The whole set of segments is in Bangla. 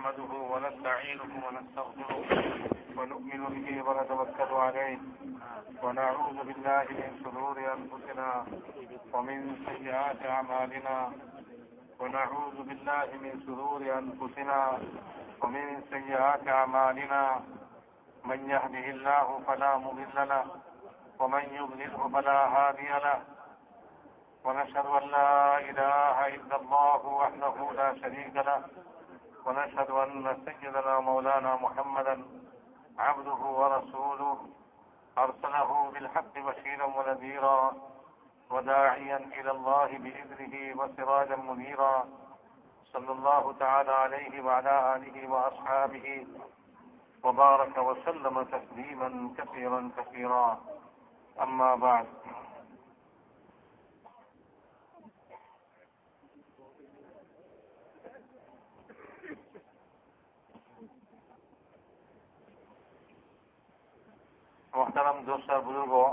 نحمده ونستعينه ونستغفره ونؤمن به ونتوكل عليه ونعوذ بالله من شرور أنفسنا ومن سيئات أعمالنا ونعوذ بالله من شرور أنفسنا ومن سيئات أعمالنا من يهده الله فلا مضل له ومن يضلله فلا هادي له ونشهد أن لا إله إلا الله وحده لا شريك له ونشهد أن سيدنا مولانا محمدا عبده ورسوله أرسله بالحق بشيرا ونذيرا وداعيا إلى الله بإذنه وسراجا منيرا صلى الله تعالى عليه وعلى آله وأصحابه وبارك وسلم تسليما كثيرا كثيرا أما بعد محترم دوست بزرگوں،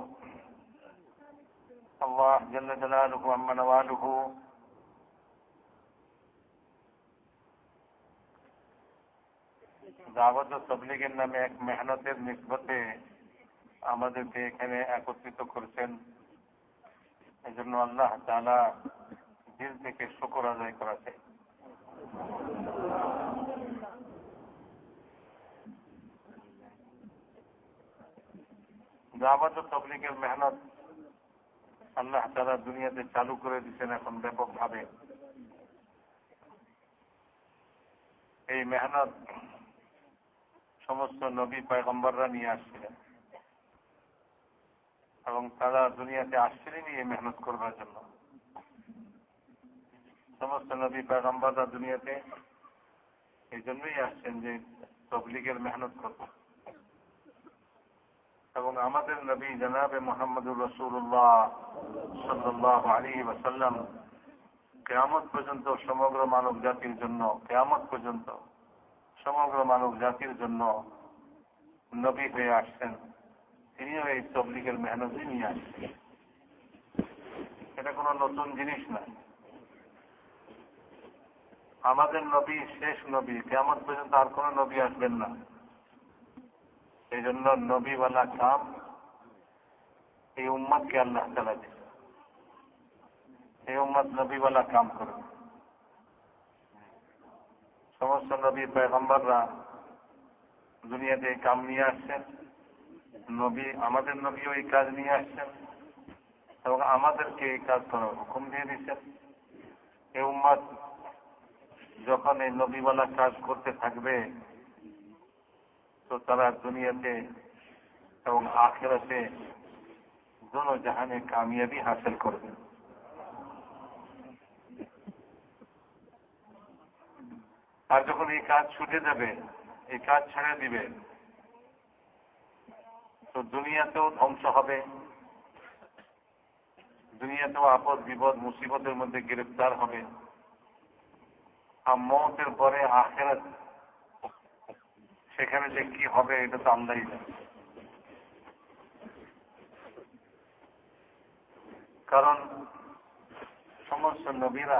اللہ جل جلالہ عما نوالہ দাওয়াত ও তাবলীগের নামে এক মেহনতের নিসবতে আমাদেরকে এখানে একত্রিত করেছেন। এজন্য আল্লাহ তাআলা দিল থেকে শুকর আদায় করা চাই। দাওয়াত ও তাবলীগের মেহনত আল্লাহ তাআলা দুনিয়াতে চালু করে দিচ্ছেন এখন ব্যাপকভাবে। এই মেহনত সমস্ত নবী পয়গম্বররা নিয়ে আসছিলেন এবং তারা দুনিয়াতে আসছিলেনই এই মেহনত করবার জন্য। সমস্ত নবী পয়গম্বররা দুনিয়াতে এই জন্যই আসছেন যে তাবলীগের মেহনত করব। এবং আমাদের নবী জনাবে মুহাম্মদুর রাসূলুল্লাহ সাল্লাল্লাহু আলাইহি ওয়াসাল্লাম কিয়ামত পর্যন্ত সমগ্র মানব জাতির জন্য, কিয়ামত পর্যন্ত সমগ্র মানব জাতির জন্য নবী হয়ে আসছেন। তিনিও এই তাবলীগের মেহনতই নিয়ে আসছেন। এটা কোনো নতুন জিনিস নয়। আমাদের নবী শেষ নবী, কিয়ামত পর্যন্ত আর কোন নবী আসবেন না। এই জন্য নবীওয়ালা কাম এই উম্মতকে আল্লাহ তাআলা দিয়েছেন। এই উম্মত নবীওয়ালা কাম করবে। সমস্ত নবী পয়গম্বররা দুনিয়াতে এই কাম নিয়ে আসছেন। নবী, আমাদের নবীও এই কাজ নিয়ে আসছেন এবং আমাদেরকে এই কাজ করার হুকুম দিয়ে দিচ্ছেন। এই উম্মত যখন এই নবীওয়ালা কাজ করতে থাকবে তো তারা দুনিয়াতে এবং আখিরাতে দোনো জাহানে কামিয়াবি হাসিল করবে। আর যখন এই কাজ ছুটে যাবে, এই কাজ ছেড়ে দিবে, তো দুনিয়াতেও ধ্বংস হবে, দুনিয়াতেও আপদ বিপদ মুসিবতের মধ্যে গ্রেফতার হবে। আর মওতের পরে আখিরাত, সেখানে যে কি হবে এটা তো আল্লাহই জানে। কারণ সমস্ত নবীরা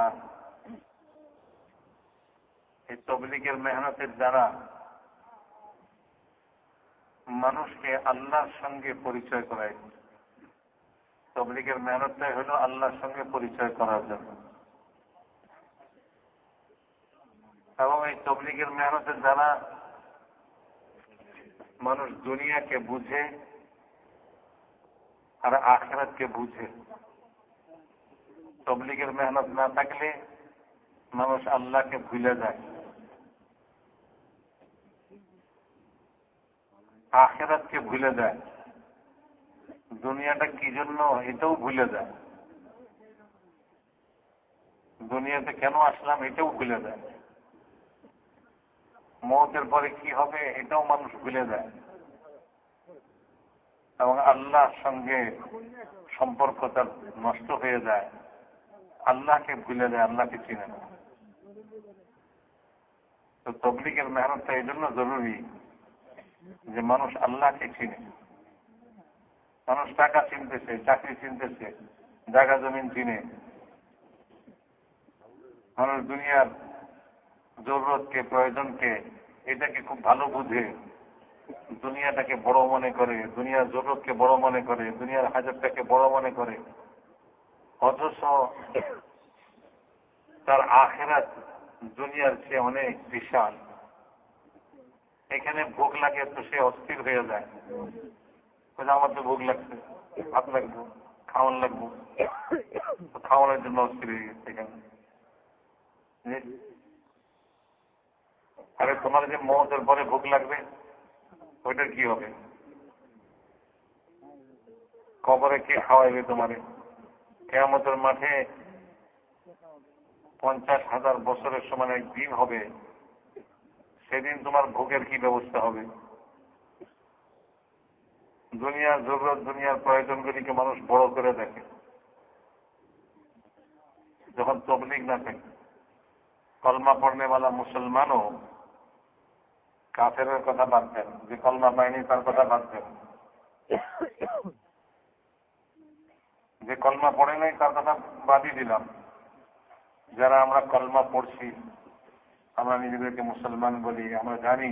এই তাবলীগের মেহনতের দ্বারা মানুষকে আল্লাহর সঙ্গে পরিচয় করায়। তাবলীগের মেহনতটাই হলো আল্লাহর সঙ্গে পরিচয় করার জন্য। এবং এই তাবলীগের মেহনতের দ্বারা মানুষ দুনিয়াকে বুঝে আর আখিরাতকে বুঝে। তাবলীগের মেহনত না থাকলে মানুষ আল্লাহকে ভুলে যায়, আখিরাতকে ভুলে যায়, দুনিয়াটা কি জন্য এটাও ভুলে যায়, দুনিয়াতে কেন আসলাম এটাও ভুলে যায়, মওতের পরে কি হবে এটাও মানুষ ভুলে যায় এবং আল্লাহর সঙ্গে সম্পর্ক তার নষ্ট হয়ে যায়, আল্লাহকে ভুলে যায়, আল্লাহকে চিনে না। তো তাবলীগের মেহনতটা এই জন্য জরুরি যে মানুষ আল্লাহকে চিনে। মানুষ টাকা চিনতেছে, চাকরি চিনতেছে, জায়গা জমিন চিনে, মানুষ দুনিয়ার জরুরতকে, প্রয়োজনকে, এটাকে খুব ভালো বুঝে দুনিয়াটাকে বড় মনে করে, দুনিয়ার জরুরতকে বড় মনে করে, দুনিয়ার হাজারটাকে বড় মনে করে, অথচ তার আখিরাত দুনিয়ার চেয়ে অনেক বিশাল। এখানে ভোগ লাগে তো সে অস্থির হয়ে যায়, আমার তো ভোগ লাগছে, ভাত লাগবো, খাওয়ান লাগবো, খাওয়ানোর জন্য অস্থির হয়ে গেছে এখানে। আরে তোমার যে মৌতের পরে ভোগ লাগবে ওইটার কি হবে? কবরে কে খাওয়াইবে তোমারে? কিয়ামতের মাঠে 50,000 বছরের সমান এক দিন হবে, সেদিন তোমার ভোগের কি ব্যবস্থা হবে? দুনিয়ার জরুরত, দুনিয়ার প্রয়োজনগুলিকে মানুষ বড় করে দেখে। যখন তবলিগ না থাকে, কলমা পড়নেওয়ালা মুসলমানও কাফেরের কথা বাদ দেন, যে কলমা পায়নি তার কথা বাদ দেন, যে কলমা পড়ে নাই তার কথা বাদই দিলাম। যারা আমরা কলমা পড়ছি, আমরা নিজেদেরকে মুসলমান বলি, আমরা জানি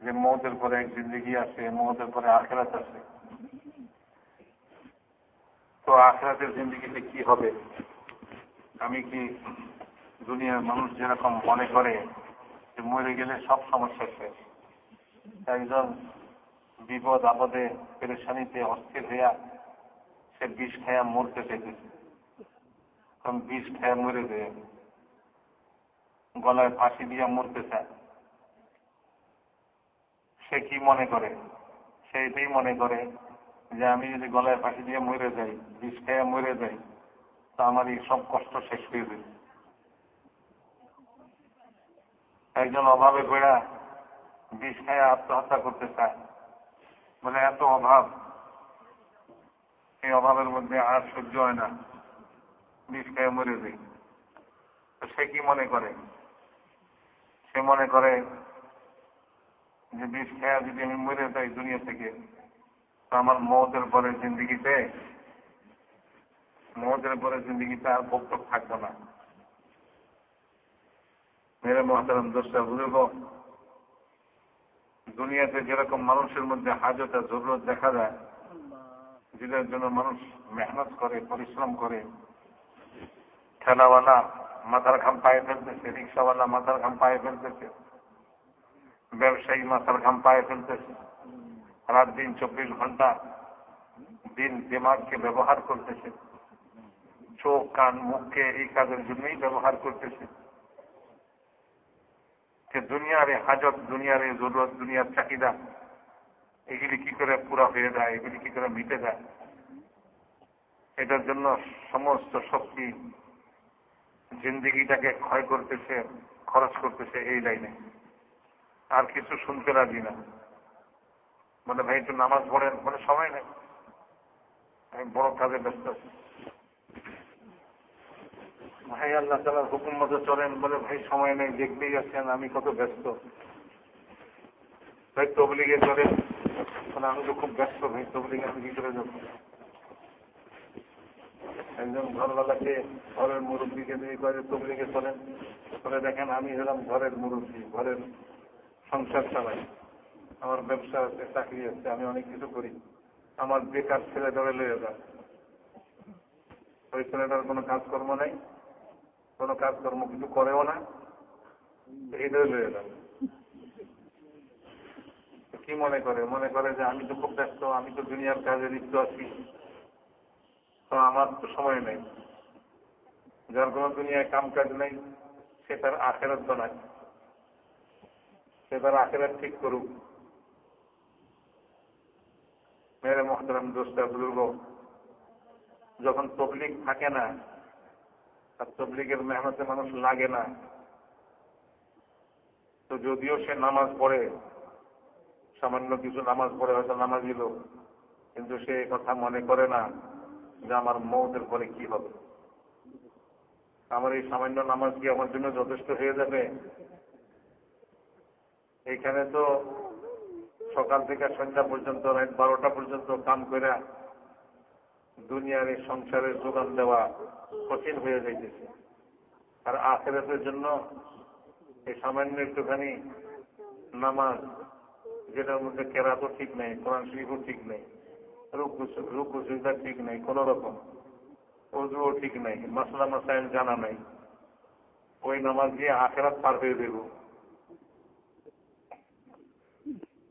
যে মৌতের পরে এক জিন্দগি আছে, মৌতের পরে আখিরাত আছে। তো আখিরাতের জিন্দগিতে কি হবে? আমি কি দুনিয়ার মানুষ যেরকম মনে করে যে মরে গেলে সব সমস্যা শেষ, একজন বিপদ আপদে পেরেশানিতে অস্থির হইয়া সে বিষ খায়া মরতে চাইতেছে, কারণ বিষ খায়া মরে যায়, গলায় ফাঁসি দিয়া মরতে চায়। সে কি মনে করে? সে এটাই মনে করে যে আমি যদি গলায় ফাঁসি দিয়ে মরে যাই, বিষ খায়া মরে যাই, তা আমার এই সব কষ্ট শেষ হয়ে যাবে। একজন অভাবে বেড়া বিষ খায়া আত্মহত্যা করতে চায়, বলে এত অভাব, এই অভাবের মধ্যে আর সহ্য হয় না, বিষ খায়া মরে যাই। তো সে কি মনে করে? সে মনে করে যে বিষ খায়া যদি আমি মরে যাই দুনিয়া থেকে, তো আমার মৌতের পরে জিন্দগিতে আর ভোগ থাকবো না। মেরে মহতারাম দোস্তা বুঝব, দুনিয়াতে যেরকম মানুষের মধ্যে হাজত আর জরুরত দেখা যায়, যেটার জন্য মানুষ মেহনত করে, পরিশ্রম করে, ঠেলাওয়ালা মাথার ঘাম পায়ে ফেলতেছে, রিক্সাওয়ালা মাথার ঘাম পায়ে ফেলতেছে, ব্যবসায়ী মাথার ঘাম পায়ে ফেলতেছে, রাত দিন 24 ঘন্টা দিন দিমাগকে ব্যবহার করতেছে, চোখ কান মুখকে এই কাজের জন্যই ব্যবহার করতেছে। যে দুনিয়ার হাজত, দুনিয়ার জরুরত, দুনিয়ার চাহিদা, এগুলি কি করে পুরা হয়ে যায়, এগুলি কি করে মিটে যায়, এটার জন্য সমস্ত শক্তি জিন্দিগিটাকে ক্ষয় করতেছে, খরচ করতেছে এই লাইনে। আর কিছু শুনতে রাজি না। বলে ভাই একটু নামাজ পড়েন, বলে সময় নেই, আমি বড় কাজে ব্যস্ত আছি। ভাই আল্লাহ তাআলার হুকুম মতো চলেন, বলে ভাই সময় নেই, দেখতেই আছেন আমি কত ব্যস্ত। ভাই তবলিগে চলেন, বলে আমি তো খুব ব্যস্ত, ভাই তবলিগে আমি কি করে যাব? একজন ঘরওয়ালাকে, ঘরের মুরব্বীকে দিয়ে করে তবলিগে চলেন, বলে দেখেন আমি হলাম ঘরের মুরব্বী, ঘরের সংসার চালাই, আমার ব্যবসা আছে, চাকরি আছে, আমি অনেক কিছু করি, আমার বেকার ছেলে ধরে লয়ে যায়। ওই ছেলেটার কোনো কাজকর্ম নাই, কোনো কাজকর্ম কিছু করেও না, এই ধরে লয়ে যায়। কি মনে করে? মনে করে যে আমি তো খুব ব্যস্ত, আমি তো দুনিয়ার কাজে লিপ্ত আছি, তো আমার তো সময় নেই। যার কোনো দুনিয়ায় কাম কাজ নেই, সে তার আখেরাত বানায়, সে তার আখেরাত ঠিক করুক। মেরে মহতারাম দোস্তা বুজুর্গ, যখন তবলিগ থাকে না আর তবলিগের মেহনতে মানুষ লাগে না, তো যদিও সে নামাজ পড়ে, সামান্য কিছু নামাজ পড়ে, হয়তো নামাজি লোক, কিন্তু সে কথা মনে করে না যে আমার মৌতের পরে কি হবে। আমার এই সামান্য নামাজ কি আমার জন্য যথেষ্ট হয়ে যাবে? এইখানে তো সকাল থেকে সন্ধ্যা পর্যন্ত, রাত 12টা পর্যন্ত কাম করে দুনিয়ার এই সংসারের যোগান দেওয়া কঠিন হয়ে যাইতেছে। আর আখিরাতের জন্য এই সামান্য একটুখানি নামাজ, যেটার মধ্যে কেরাতও ঠিক নেই, কোরআন শরীফও ঠিক নেই, রুকু সিজদা ঠিক নেই, কোন রকম ওযুও ঠিক নেই, মাসলা মাসাইল জানা নাই, ওই নামাজ দিয়ে আখিরাত পার হয়ে দেব।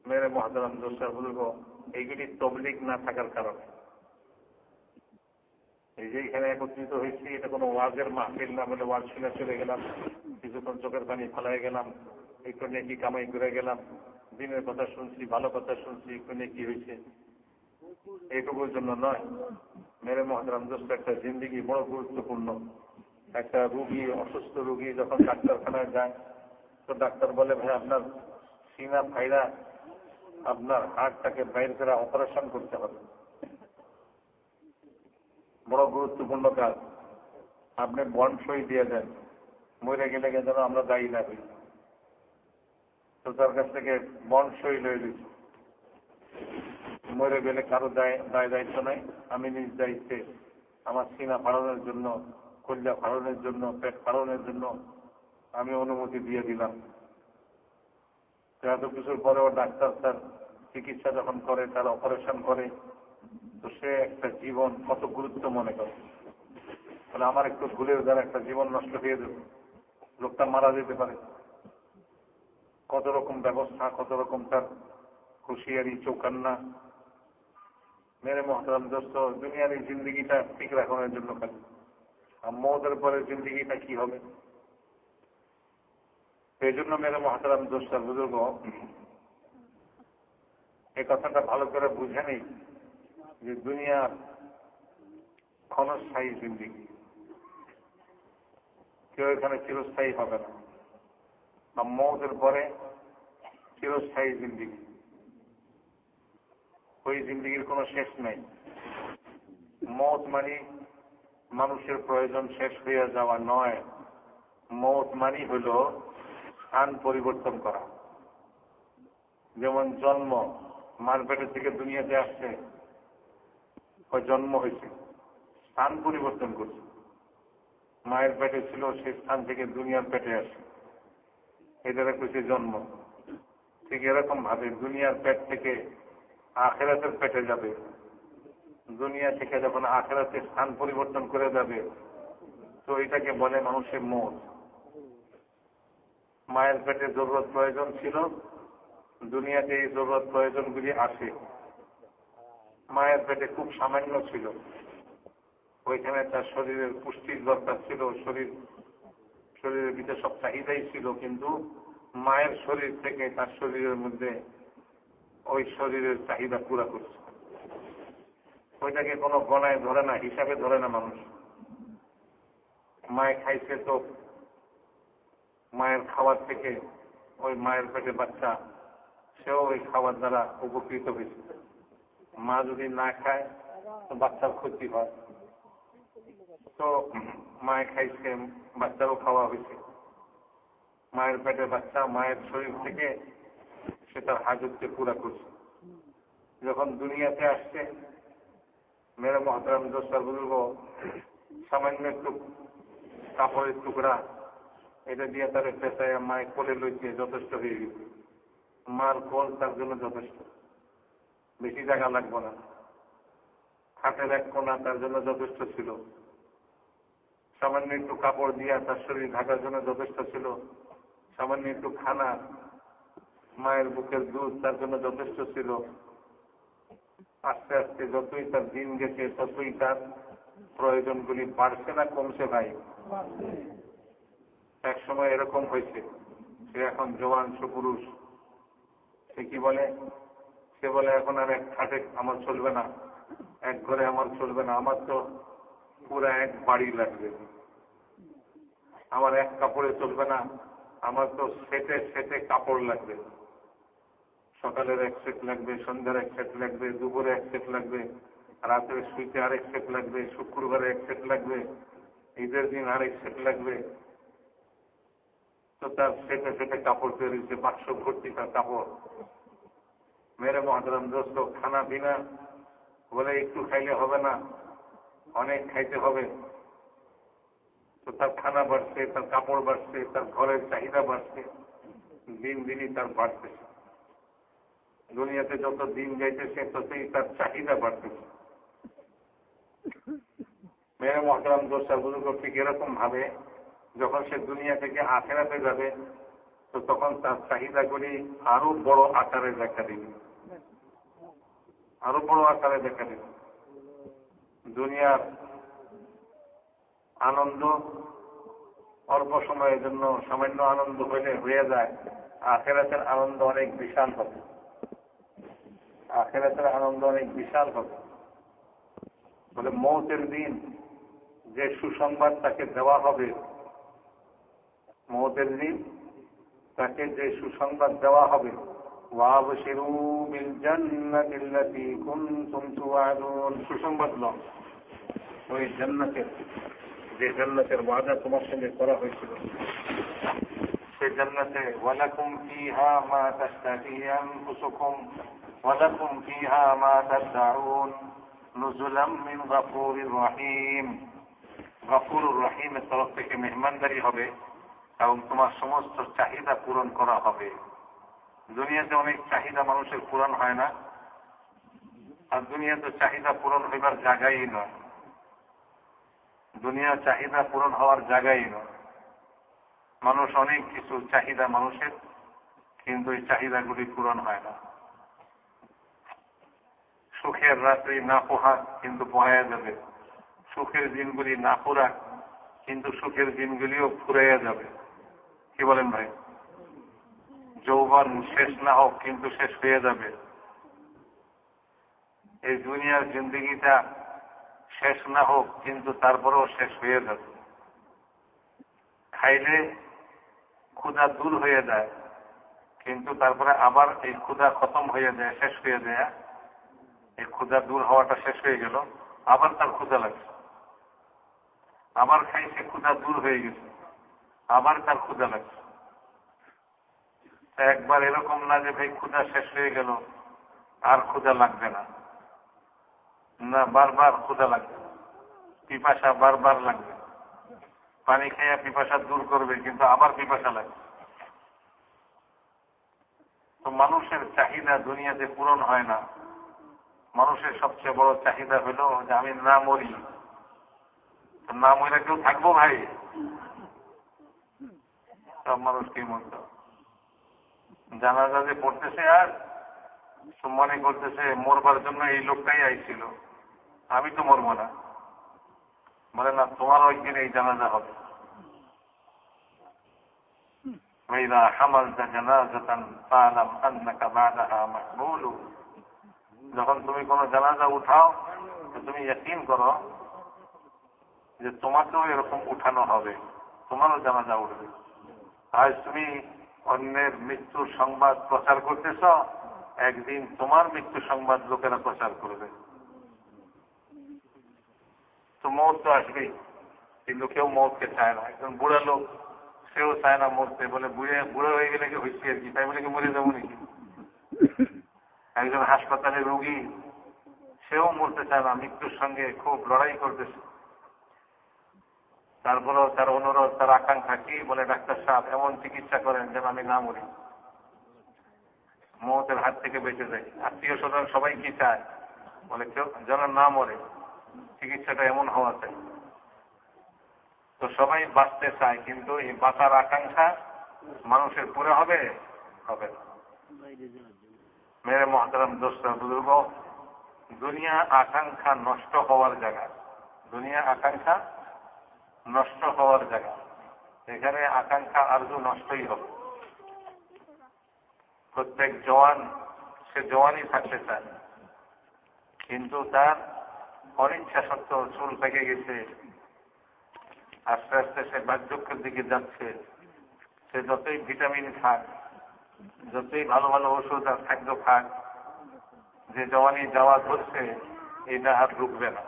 মেরে মুহতারাম দোস্ত বলবো, এইগুলি তবলিগ না থাকার কারণে। এই যে এখানে একত্রিত হয়েছি, এটা কোনো ওয়াজের মাহফিল না বলে ওয়াজ শুনে চলে গেলাম, কিছুক্ষণ চোখের পানি ফেলাই গেলাম, একটু নেকি কামাই করে গেলাম, দিনের কথা শুনছি, ভালো কথা শুনছি, একটু নেকি হয়েছে, এইটুকুর জন্য নয়। মেরে মুহতারাম দোস্ত, একটা জিন্দিগি বড় গুরুত্বপূর্ণ। একটা রুগী, অসুস্থ রুগী যখন ডাক্তারখানায় যায়, তো ডাক্তার বলে, ভাই আপনার সিনা ফাইরা আপনার হাড়টাকে বাইর করে অপারেশন করতে হবে, বড় গুরুত্বপূর্ণ কাজ। আপনি বন্ড সই দিয়ে দেন, মরে গেলে যেন আমরা দায়ী না হই। তো তার কাছ থেকে বন্ড সই লয়ে দিচ্ছি, মরে গেলে কারো দায় দায়িত্ব নাই, আমি নিজ দায়িত্বে আমার সিনা ফাড়ানোর জন্য, কল্যা ফাড়ানোর জন্য, পেট ফাড়ানোর জন্য আমি অনুমতি দিয়ে দিলাম। এত কিছুর পরেও ডাক্তার তার চিকিৎসা যখন করে, তার অপারেশন করে, তো সে একটা জীবন কত গুরুত্ব মনে করে। তাহলে আমার একটু ভুলের দ্বারা একটা জীবন নষ্ট হয়ে যাবে, লোকটা মারা যেতে পারে। কত রকম ব্যবস্থা, কত রকম তার হুঁশিয়ারি, চৌকান্না। মেরে মুহতারাম দোস্ত, দুনিয়ার এই জিন্দিগিটা ঠিক রাখানোর জন্য খালি, আর মৌতের পরে জিন্দিগিটা কি হবে। এই জন্য মেরে মুহতারাম দোস্ত বুজুর্গ, এই কথাটা ভালো করে বুঝে নেই যে দুনিয়ার ক্ষণস্থায়ী জিন্দিগি, কেউ এখানে চিরস্থায়ী হবে না। আর মৌতের পরে চিরস্থায়ী জিন্দিগি, ওই জিন্দিগির কোনো শেষ নেই। মৌত মানে মানুষের প্রয়োজন শেষ হয়ে যাওয়া নয়, মৌত মানে হল স্থান পরিবর্তন করা। যেমন জন্ম, মার পেটের থেকে দুনিয়াতে আসছে, ওই জন্ম হয়েছে, স্থান পরিবর্তন করছে। মায়ের পেটে ছিল, সেই স্থান থেকে দুনিয়ার পেটে আসে, এদের কিছু জন্ম। ঠিক এরকম ভাবে দুনিয়ার পেট থেকে আখিরাতের পেটে যাবে, দুনিয়া থেকে যখন আখিরাতে স্থান পরিবর্তন করে যাবে, তো এটাকে বলে মানুষের মৌত। মায়ের পেটে জরুরত প্রয়োজন ছিল, দুনিয়াতে এই জরুরত প্রয়োজনগুলি আসে। মায়ের পেটে খুব সামান্য ছিল, ওইখানে তার শরীরের পুষ্টির দরকার ছিল, শরীরের ভিতরে সব চাহিদাই ছিল, কিন্তু মায়ের শরীর থেকে তার শরীরের মধ্যে ওই শরীরের চাহিদা পুরা করছে। ওইটাকে কোনো গণায় ধরে না, হিসাবে ধরে না মানুষ। মায়ে খাইছে, তো মায়ের খাবার থেকে ওই মায়ের পেটে বাচ্চা, সেও ওই খাবার দ্বারা উপকৃত হয়েছে। মা যদি না খায় তো বাচ্চার ক্ষতি হয়, তো মায়ে খাইছে, বাচ্চারও খাওয়া হয়েছে। মায়ের পেটে বাচ্চা মায়ের শরীর থেকে সে তার হাজতকে পুরা করছে। যখন দুনিয়াতে আসছে, মেরে মুহতারাম দোস্ত বুজুর্গ, সামান্য একটু কাপড়ের টুকরা এটা দিয়ে তার পেঁচায় মায়ের কোলে লইতে যথেষ্ট হয়ে গেছে। মার কোল তার জন্য যথেষ্ট, বেশি জায়গা লাগবে না। খাটের এক কোণা তার জন্য যথেষ্ট ছিল, সামান্য একটু কাপড় দিয়ে তার শরীর ঢাকার জন্য যথেষ্ট ছিল, সামান্য একটু খানা, মায়ের বুকের দুধ তার জন্য যথেষ্ট ছিল। আস্তে আস্তে যতই তার দিন গেছে, ততই তার প্রয়োজনগুলি বাড়ছে না কমছে? ভাই, এক সময় এরকম হয়েছে, সে এখন জওয়ান সুপুরুষ, সে কি বলে? সে বলে এখন আর এক খাটে আমার চলবে না, এক ঘরে আমার চলবে না, আমার তো পুরা এক বাড়ি লাগবে। আমার এক কাপড়ে চলবে না, আমার তো সেটে সেটে কাপড় লাগবে। সকালের এক সেট লাগবে, সন্ধ্যার এক সেট লাগবে, দুপুরে এক সেট লাগবে, রাতের শুইতে আরেক সেট লাগবে, শুক্রবারে এক সেট লাগবে, ঈদের দিন আরেক সেট লাগবে। তো তার সেটে সেটে কাপড় তৈরি হচ্ছে, বাক্স ভর্তি তার কাপড়। মেরে মুহতারাম দোস্ত, খানা পিনা বলে একটু খাইলে হবে না, অনেক খাইতে হবে। তো তার খানা বাড়ছে, তার কাপড় বাড়ছে, তার ঘরের চাহিদা বাড়ছে, দিন দিনই তার বাড়তেছে। দুনিয়াতে যত দিন যাইতেছে ততই তার চাহিদা বাড়তেছে। মেরে মহতারাম দোস্তার বুজুর্গ ঠিক এরকম ভাবে যখন সে দুনিয়া থেকে আখেরাতে যাবে তো তখন তার চাহিদাগুলি আরো বড় আকারে দেখা দিবে, আরো বড় আকারে দেখা দিবে। দুনিয়ার আনন্দ অল্প সময়ের জন্য সামান্য আনন্দ হয়ে যায়, আখেরাতের আনন্দ অনেক বিশাল হবে, আখেরাতের আনন্দ অনেক বিশাল হবে। বলে মৌতের দিন যে সুসংবাদ তাকে দেওয়া হবে, মৌতের দিন তাকে যে সুসংবাদ দেওয়া হবে, ওয়াবশিরু বিল জান্নাতিল্লাতী কুনতুম তুআদুন, সুসংবাদ দাও ওই জান্নাতের, যে জান্নাতের ওয়াদা তোমার সঙ্গে করা হয়েছিল সেই জান্নাতে। ওয়ালাকুম ফীহা মা তাশতাহি আনফুসুকুম ওয়ালাকুম ফীহা মা তাদউন নুজুলাম মিন গফুরির রহিম। গফুরুর রহিমের তরফ থেকে মেহমানদারি হবে এবং তোমার সমস্ত চাহিদা পূরণ করা হবে। দুনিয়াতে অনেক চাহিদা মানুষের পূরণ হয় না, আর দুনিয়াতে চাহিদা পূরণ হইবার জায়গাই নয়, দুনিয়া চাহিদা পূরণ হওয়ার জায়গাই নয়। মানুষ অনেক কিছু চাহিদা মানুষের, কিন্তু এই চাহিদাগুলি পূরণ হয় না। সুখের রাত্রি না পোহাক কিন্তু পোহাইয়া যাবে, সুখের দিনগুলি না পুরাক কিন্তু সুখের দিনগুলিও ফুরাইয়া যাবে। কি বলেন ভাই? যৌবন শেষ না হোক কিন্তু শেষ হয়ে যাবে। এই দুনিয়ার জিন্দগিটা শেষ না হোক কিন্তু তারপরেও শেষ হয়ে যাবে। খাইলে ক্ষুধা দূর হয়ে যায় কিন্তু তারপরে আবার এই ক্ষুধা খতম হয়ে যায়, শেষ হয়ে যায়। এই ক্ষুধা দূর হওয়াটা শেষ হয়ে গেল, আবার তার ক্ষুধা লাগছে, আবার খাইছে, ক্ষুধা দূর হয়ে গেছে, আবার তার ক্ষুধা লাগছে। একবার এরকম না যে ভাই ক্ষুধা শেষ হয়ে গেল আর ক্ষুধা লাগবে না, না, বারবার ক্ষুধা লাগবে, পিপাসা বারবার লাগবে। পানি খাইয়া পিপাসা দূর করবে কিন্তু আবার পিপাসা লাগবে। তো মানুষের চাহিদা দুনিয়াতে পূরণ হয় না। মানুষের সবচেয়ে বড় চাহিদা হলো যে আমি না মরি। না মরে কেউ থাকবো ভাই? সব মানুষ কি মরত, জানাজা যে পড়তেছে আর মনে করতেছে মরবার জন্য এই লোকটাই আইছিল, আমি তো মরবো না। বলে না, তোমারও একদিন এই জানাজা হবে। وإذا حملت جنازة فاعلم أنك بعدها محمول। যখন তুমি কোন জানাজা উঠাও তো তুমি ইয়াকিন করো যে তোমাকেও এরকম উঠানো হবে, তোমারও জানাজা উঠবে। আজ তুমি অন্যের মৃত্যুর সংবাদ প্রচার করতেছ, একদিন তোমার মৃত্যু সংবাদ লোকেরা প্রচার করবে। তো মৌত তো আসবেই, কিন্তু কেউ মৌতকে চায় না। একজন বুড়া লোক, সেও চায় না মরতে, বলে বুড়ো হয়ে গেলে কি হয়েছে আর কি, তাই বলে কি মরে যাবো নাকি। একজন হাসপাতালে রোগী, সেও মরতে চায় না, মৃত্যুর সঙ্গে খুব লড়াই করতেছে। তারপরেও তার অনুরোধ, তার আকাঙ্ক্ষা কি, বলে ডাক্তার সাহেব এমন চিকিৎসা করেন যেন আমি না মরি, মৌতের হাত থেকে বেঁচে যাই। আত্মীয় স্বজন সবাই কি চায়, বলে কেউ যেন না মরে, চিকিৎসাটা এমন হওয়া চাই। তো সবাই বাঁচতে চায়, কিন্তু এই বাঁচার আকাঙ্ক্ষা মানুষের পুরো হবে হবে না। মেরে মহতারাম দোস্ত বুজুর্গ, দুনিয়া আকাঙ্ক্ষা নষ্ট হওয়ার জায়গা, দুনিয়া আকাঙ্ক্ষা নষ্ট হওয়ার জায়গা। এখানে আকাঙ্ক্ষা আরজু নষ্টই হবে। প্রত্যেক জওয়ান সে জওয়ানই থাকতে চায়, কিন্তু তার অনিচ্ছা সত্ত্বেও চুল পেকে গেছে, আস্তে আস্তে সে বার্ধক্যের দিকে যাচ্ছে। সে যতই ভিটামিন খাক, যতই ভালো ভালো ওষুধ আর খাদ্য খাক, যে জওয়ানি যাওয়া ধরছে এটা আর রুকবে না।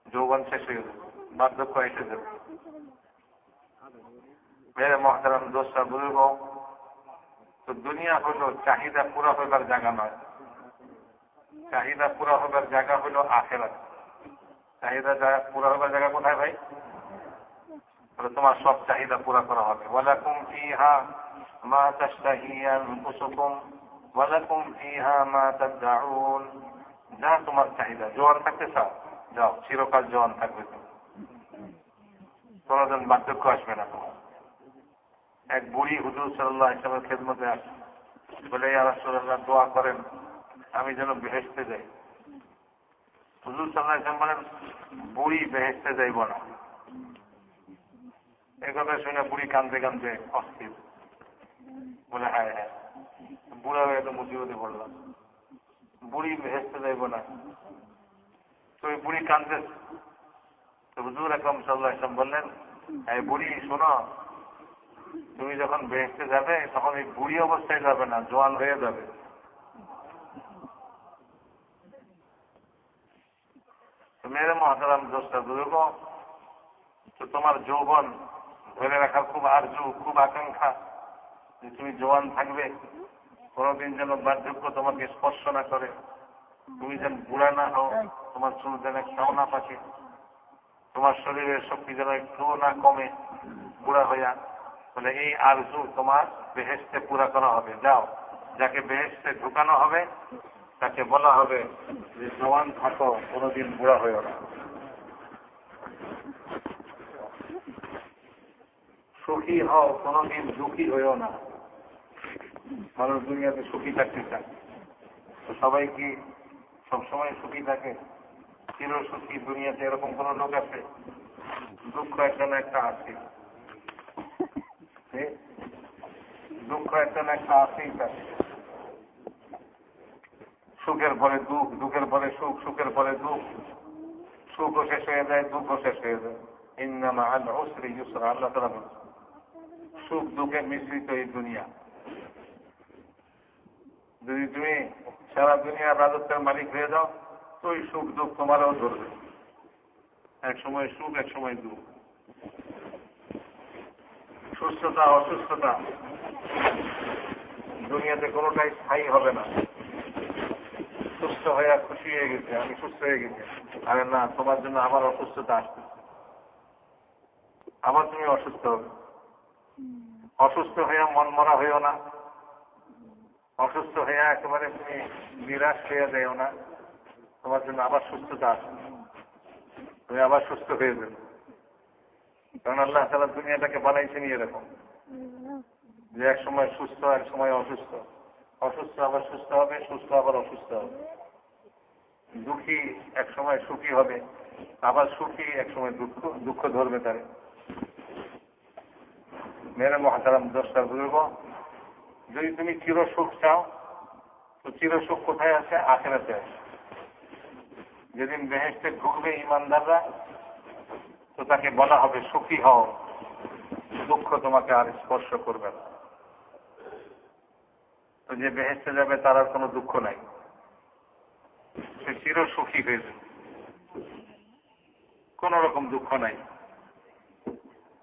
যৌবন শেষ হয়ে যাবে, বার্ধক্য এসে যাবে। মেরে মহতারাম দোস্তা বুজুর্গ, তো দুনিয়া হলো চাহিদা পুরা হইবার জায়গা নয়, চাহিদা পুরা হইবার জায়গা হলো আখেরাত। চাহিদা পুরা হইবার জায়গা কোথায় ভাই? তোমার সব চাহিদা পুরা করা হবে। ওয়ালাকুম ফিহা মা তাশতাহি আনফুসুকুম ওয়ালাকুম ফিহা মা তাদউন। যা তোমার চাহিদা, জোয়ান থাকতে চাও যাও, চিরকাল জোয়ান থাকবে তুমি, কোনদিন বার্ধক্য আসবে না তোমার। এক বুড়ি হুজুর সাল্লাল্লাহু আলাইহি ওয়াসাল্লামের খেদমতে আসে, বলে ইয়া রাসূলুল্লাহ দোয়া করেন আমি যেন বেহেশতে যাই। হুজুর সাল্লাল্লাহু আলাইহি ওয়াসাল্লাম বলেন বুড়ি বেহেশতে যাইব না। এই কথা শুনে বুড়ি কান্দে কান্দে অস্থির, বলে হ্যাঁ হ্যাঁ বুড়া হয়ে তো মুসিবতে পড়লাম, বুড়ি বেহেশতে যাইব না। তো ওই বুড়ি কান্দে। তো হুজুর আকরাম সাল্লাল্লাহু আলাইহি ওয়াসাল্লাম বললেন, এই বুড়ি শোনো, তুমি যখন বেহেশতে যাবে তখন এই বুড়ি অবস্থায় যাবে না, জোয়ান হয়ে যাবে। মেরে মহাতারাম দোষটা বুঝব, তো তোমার যৌবন ধরে রাখার খুব আরজু, খুব আকাঙ্ক্ষা যে তুমি জোয়ান থাকবে, কোনদিন যেন বার্ধক্য তোমাকে স্পর্শ না করে, তুমি যেন বুড়া না হও, তোমার চুল যেন একটাও না পাকে, তোমার শরীরের শক্তি যেন একটু না কমে বুড়া হইয়া। বলে এই আরজু তোমার বেহেশতে পুরা করা হবে। যাও, যাকে বেহেশতে ঢুকানো হবে তাকে বলা হবে যে জওয়ান থাকো, কোনদিন বুড়া হইও না। সুখী হও, কোনদিন দুঃখী হইও না। মানুষ দুনিয়াতে সুখী থাকতে চায়, তো সবাই কি সবসময় সুখী থাকে? চির সুখী দুনিয়াতে এরকম কোন লোক আছে? দুঃখ একটা না একটা আছে, দুঃখ একটা না একটা আছেই থাকে। সুখের পরে দুঃখ, দুঃখের পরে সুখ, সুখের পরে দুঃখ, সুখও শেষ হয়ে যায়, দুঃখও শেষ হয়ে যায়। ইন্না মাআল উসরি ইউসরা, আল্লাহ তাআলা বলেন সুখ দুঃখের মিশ্রিত এই দুনিয়া। যদি তুমি সারা দুনিয়ার রাজত্বের মালিক হয়ে যাও তো ওই সুখ দুঃখ তোমারও ধরবে, এক সময় সুখ এক সময় দুঃখ। সুস্থতা অসুস্থতা দুনিয়াতে কোনোটাই স্থায়ী হবে না। সুস্থ হয়ে খুশি হয়ে গেছে, আমি সুস্থ হয়ে গেছি, আরে না, তোমার জন্য আবার অসুস্থতা আসবে, আবার তুমি অসুস্থ হবে। অসুস্থ হয়ে মন মরা হইও না, অসুস্থ হয়ে একেবারে তুমি নিরাশ হয়ে যাও না, তোমার জন্য আবার সুস্থতা আসবে, তুমি আবার সুস্থ হয়ে যাবে। কারণ আল্লাহ তাআলা দুনিয়াটাকে বানাইছেন এরকম যে এক সময় সুস্থ, এক সময় অসুস্থ, অসুস্থ আবার সুস্থ হবে, সুস্থ আবার অসুস্থ হবে। দুঃখী এক সময় সুখী হবে, আবার সুখী এক সময় দুঃখ ধরবে তারে। মেরে মহাতারাম দোষটা বুঝব, যদি তুমি চির সুখ চাও তো চির সুখ কোথায় আছে? আখিরাতে আছে। যেদিন বেহেশতে ঢুকবে ইমানদাররা তো তাকে বলা হবে সুখী হও, দুঃখ তোমাকে আর স্পর্শ করবে না। তো যে বেহেশতে যাবে তার আর কোনো দুঃখ নাই, সে চির সুখী হয়ে যাবে, কোন রকম দুঃখ নাই।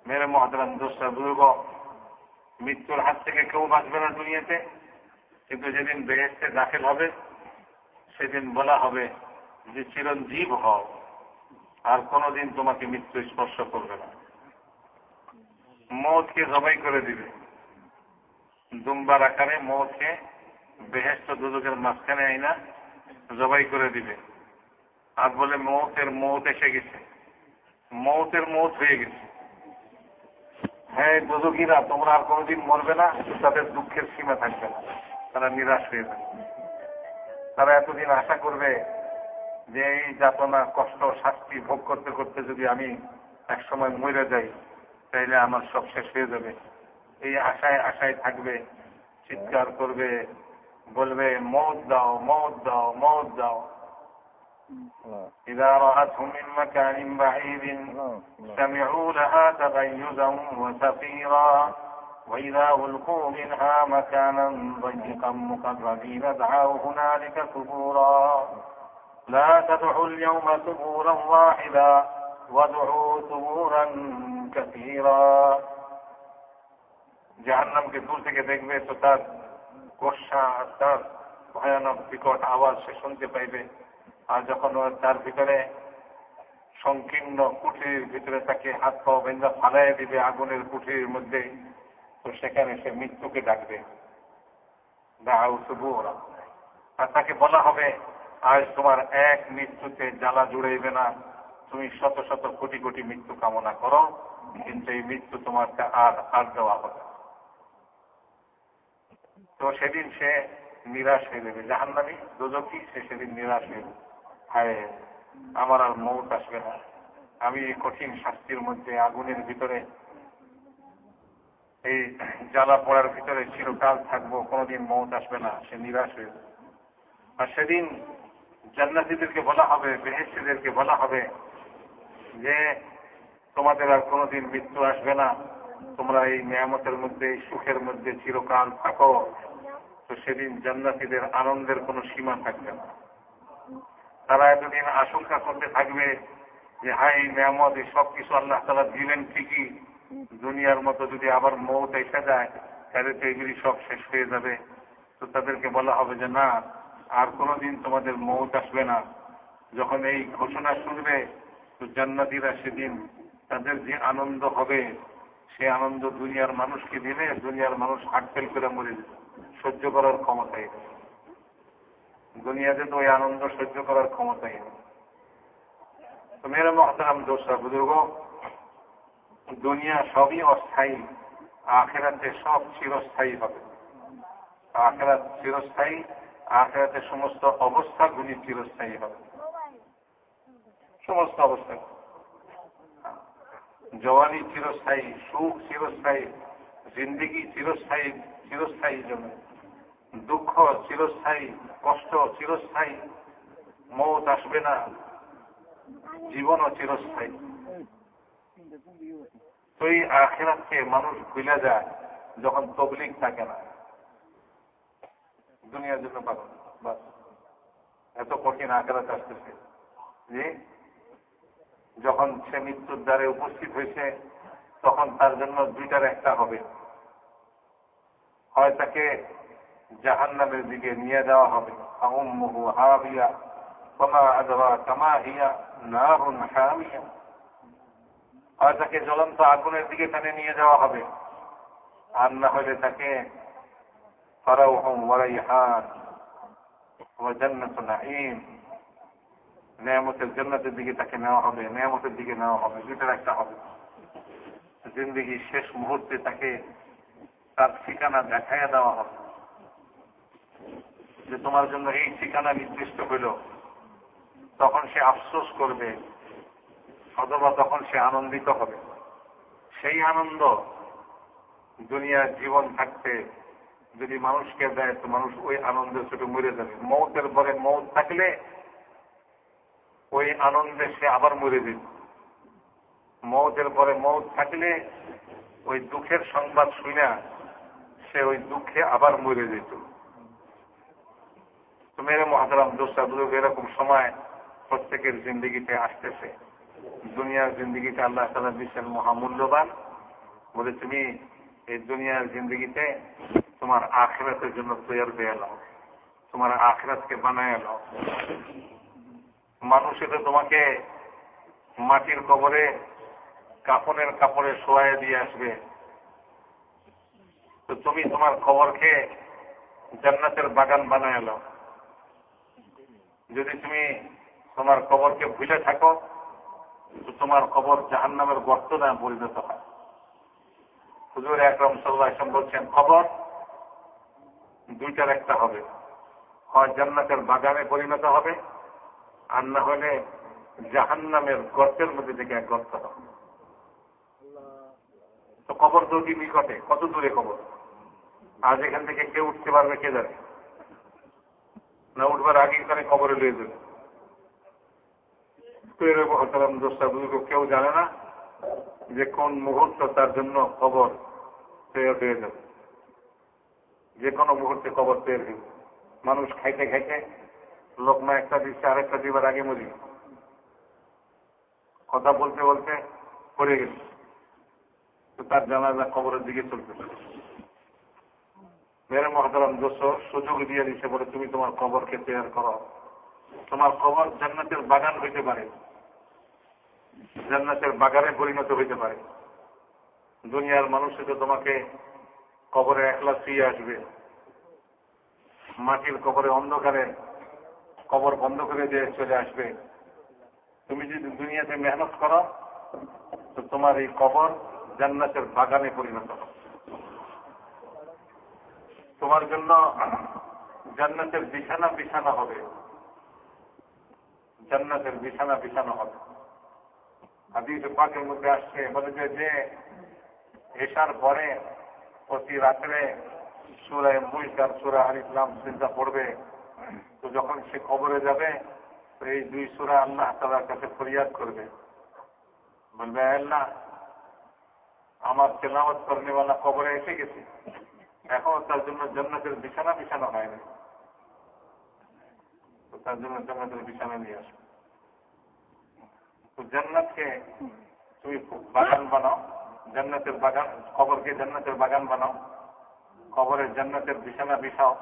মেরে মহাতারাম দোষটা বুঝব, মৃত্যুর হাত থেকে কেউ বাঁচবে না দুনিয়াতে, কিন্তু যেদিন বেহেশতে দাখিল হবে সেদিন বলা হবে যে চিরঞ্জীব হও, আর কোনদিন তোমাকে মৃত্যু স্পর্শ করবে না। মৌতকে জবাই করে দিবে, দুম্বার আকারে মৌতকে বেহেশত দুজকের মাঝখানে আইনা জবাই করে দিবে, আর বলে মৌতের মৌত এসে গেছে, মৌতের মৌত হয়ে গেছে। হ্যাঁ দুজকিরা তোমরা আর কোনদিন মরবে না, তাদের দুঃখের সীমা থাকবে না, তারা নিরাশ হয়ে যাবে। তারা এতদিন আশা করবে যে এই যাতনা কষ্ট শাস্তি ভোগ করতে করতে যদি আমি একসময় মরে যাই তাইলে আমার সব শেষ হয়ে যাবে। এই আশায় আশায় থাকবে, চিৎকার করবে, বলবে মৌত দাও, মৌত দাও, মৌত দাও। إذا رأتهم من مكان بعيد سمعوا لها تغيظا وزفيرا وإذا ألقوا منها مكانا ضيقا مقرنين دعوا هنالك ثبورا لا تدعوا اليوم ثبورا واحدا وادعوا ثبورا كثيرا। জাহান্নামকে দূর থেকে দেখবে তো তার গোসা, তার ভয়ানক বিকট আওয়াজ সে শুনতে পাইবে। আর যখন তার ভিতরে সংকীর্ণ কুঠির ভিতরে তাকে হাত পা বেঁধে ফালাই দিবে আগুনের কুঠির মধ্যে, তো সেখানে সে মৃত্যুকে ডাকবে, আর তাকে বলা হবে আজ তোমার এক মৃত্যুতে জ্বালা জুড়াইবে না, তুমি শত শত কোটি কোটি মৃত্যু কামনা করো, কিন্তু এই মৃত্যু তোমাকে আর দেওয়া হবে। তো সেদিন সে নিরাশ হয়ে যাবে, জাহান্নামী দোজখী, সে সেদিন নিরাশ হয়ে যাবে, হায় আমার আর মৌত আসবে না, আমি এই কঠিন শাস্তির মধ্যে আগুনের ভিতরে এই জ্বালা পড়ার ভিতরে চিরকাল থাকবো, কোনোদিন মৌত আসবে না, সে নিরাশ হয়ে যাবে। আর সেদিন জান্নাতীদেরকে বলা হবে, বেহেশতীদেরকে বলা হবে যে তোমাদের আর কোনোদিন মৃত্যু আসবে না, তোমরা এই নিয়ামতের মধ্যে, এই সুখের মধ্যে চিরকাল থাকো। তো সেদিন জান্নাতীদের আনন্দের কোনো সীমা থাকবে না। তারা এতদিন আশঙ্কা করতে থাকবে যে হাই এই নিয়ামত, এই সব কিছু আল্লাহ তাআলা দিলেন ঠিকই, দুনিয়ার মতো যদি আবার মৌত এসে যায় তাহলে তো এগুলি সব শেষ হয়ে যাবে। তো তাদেরকে বলা হবে যে না, আর কোনোদিন তোমাদের মৌত আসবে না। যখন এই ঘোষণা শুনবে তো জান্নাতীরা সেদিন তাদের যে আনন্দ হবে, সে আনন্দ দুনিয়ার মানুষকে দিলে দুনিয়ার মানুষ হার্ট ফেল করে মরে যাবে, সহ্য করার ক্ষমতাই নেই। দুনিয়াতে তো ওই আনন্দ সহ্য করার ক্ষমতাই নেই। তো মেরে মহতারাম দোসরা বুজুর্গ, দুনিয়া সবই অস্থায়ী, আখিরাতে সব চিরস্থায়ী হবে। আখিরাত চিরস্থায়ী, আখিরাতে সমস্ত অবস্থাগুলি চিরস্থায়ী হবে, সমস্ত অবস্থা। জওয়ানি চিরস্থায়ী, সুখ চিরস্থায়ী, জিন্দিগি চিরস্থায়ী, চিরস্থায়ী জন্য দুঃখ চিরস্থায়ী, কষ্ট চিরস্থায়ী, মৌত আসবে না, জীবনও চিরস্থায়ী। তো এই আখিরাতকে মানুষ ভুলে যায় যখন তবলিগ থাকে না, দুনিয়ার জন্য পাগল। বাস এত কঠিন আখিরাত আসতেছে যে যখন সে মৃত্যুর দ্বারে উপস্থিত হয়েছে তখন তার জন্য দুইটার একটা হবে, হয় তাকে জাহান্নামের দিকে নিয়ে যাওয়া হবে, ফাউম্মুহু হাবিয়া ওমা আদরাকা মা হিয়া নারুন হামিয়া, হয় তাকে জ্বলন্ত আগুনের দিকে টেনে নিয়ে যাওয়া হবে, আর না হলে তাকে ফারাউহুম ওয়া রাইহান ওয়া জান্নাতুন নাঈম, নিয়ামতের জান্নাতের দিকে তাকে নেওয়া হবে, নিয়ামতের দিকে নেওয়া হবে, দুইটার একটা হবে। জিন্দেগি শেষ মুহূর্তে তাকে তার ঠিকানা দেখাইয়া দেওয়া হবে যে তোমার জন্য এই ঠিকানা নির্দিষ্ট হইল। তখন সে আফসোস করবে অথবা তখন সে আনন্দিত হবে। সেই আনন্দ দুনিয়ার জীবন থাকতে যদি মানুষকে দেয় তো মানুষ ওই আনন্দের ছোট মরে যাবে। মৌতের পরে মৌত থাকলে ওই আনন্দে সে আবার মরে যাবে। মৌতের পরে মৌত থাকলে ওই দুঃখের সংবাদ শুনে সে ওই দুঃখে আবার মরে যেত। তো মেরে মহাতারাম দোষা বুঝুক, এরকম সময় প্রত্যেকের জিন্দগিতে আসতেছে। দুনিয়ার জিন্দগিতে আল্লাহ তাআলা দিচ্ছেন মহামূল্যবান, বলে তুমি এই দুনিয়ার জিন্দগিতে তোমার আখিরাতের জন্য তৈরি হয়ে এলো, তোমার আখিরাতকে বানায় এলো। মানুষ এটা তোমাকে মাটির কবরে কাফনের কাপড়ে শোয়ায় দিয়ে আসবে, তো তুমি তোমার কবরকে জান্নাতের বাগান বানায় এলো। যদি তুমি তোমার কবরকে ভুলে থাকো তো তোমার কবর জাহান্নামের গর্ত না পরিণত হয়। হুজুর আকরাম সাল্লাল্লাহু আলাইহি ওয়াসাল্লাম বলছেন কবর দুইটার একটা হবে, হয় জান্নাতের বাগানে পরিণত হবে আর না হলে জাহান্নামের গর্তের মধ্যে থেকে এক গর্ত হবে। তো কবর তো কি নিকটে, কত দূরে কবর? আজ এখান থেকে কেউ উঠতে পারবে কে জানে? না উঠবার আগে এখানে কবরে লয়ে যাবে। কেউ জানে না যে কোন মুহূর্ত তার জন্য কবর তৈরি হয়ে যাবে। যে কোনো মুহূর্তে কবর তৈরি হয়ে যাবে। মানুষ খাইতে খাইতে লোকমা একটা দিচ্ছে আরেকটা দিবার আগে মরি, কথা বলতে বলতে পড়ে গেল, তো তার জানাজা কবরের দিকে চলতে পারে। মেরে মহতারাম দোস্ত সুযোগ দিয়ে দিচ্ছে, বলে তুমি তোমার কবরকে তৈরি করো। তোমার কবর জান্নাতের বাগান হইতে পারে, জান্নাতের বাগানে পরিণত হইতে পারে। দুনিয়ার মানুষে তো তোমাকে কবরে একলা শুয়ে আসবে, মাটির কবরে অন্ধকারে কবর বন্ধ করে দিয়ে চলে আসবে। তুমি যদি দুনিয়াতে মেহনত করো তো তোমার এই কবর জান্নাতের বাগানে পরিণত হবে। তোমার জন্য জান্নাতের বিছানা বিছানা হবে, জান্নাতের বিছানা বিছানা হবে। হাদিসে পাকের মধ্যে আসছে, বলে যে এশার পরে প্রতি রাত্রে সূরা মুলক আর সূরা আল ইসলাম চিন্তা পড়বে, তো যখন সে কবরে যাবে তো এই দুই সূরা আল্লাহ তাআলার কাছে ফরিয়াদ করবে, বলবে আল্লাহ আমার তেলাওয়াত করনেওয়ালা কবরে এসে গেছে, এখন তার জন্য জান্নাতের বিছানা বিছানা হয় না, তো তার জন্য জান্নাতের বিছানা নিয়ে আসবে। তো জান্নাতকে তুমি বাগান বানাও, জান্নাতের বাগান, কবরকে জান্নাতের বাগান বানাও, কবরের জান্নাতের বিছানা বিছাও।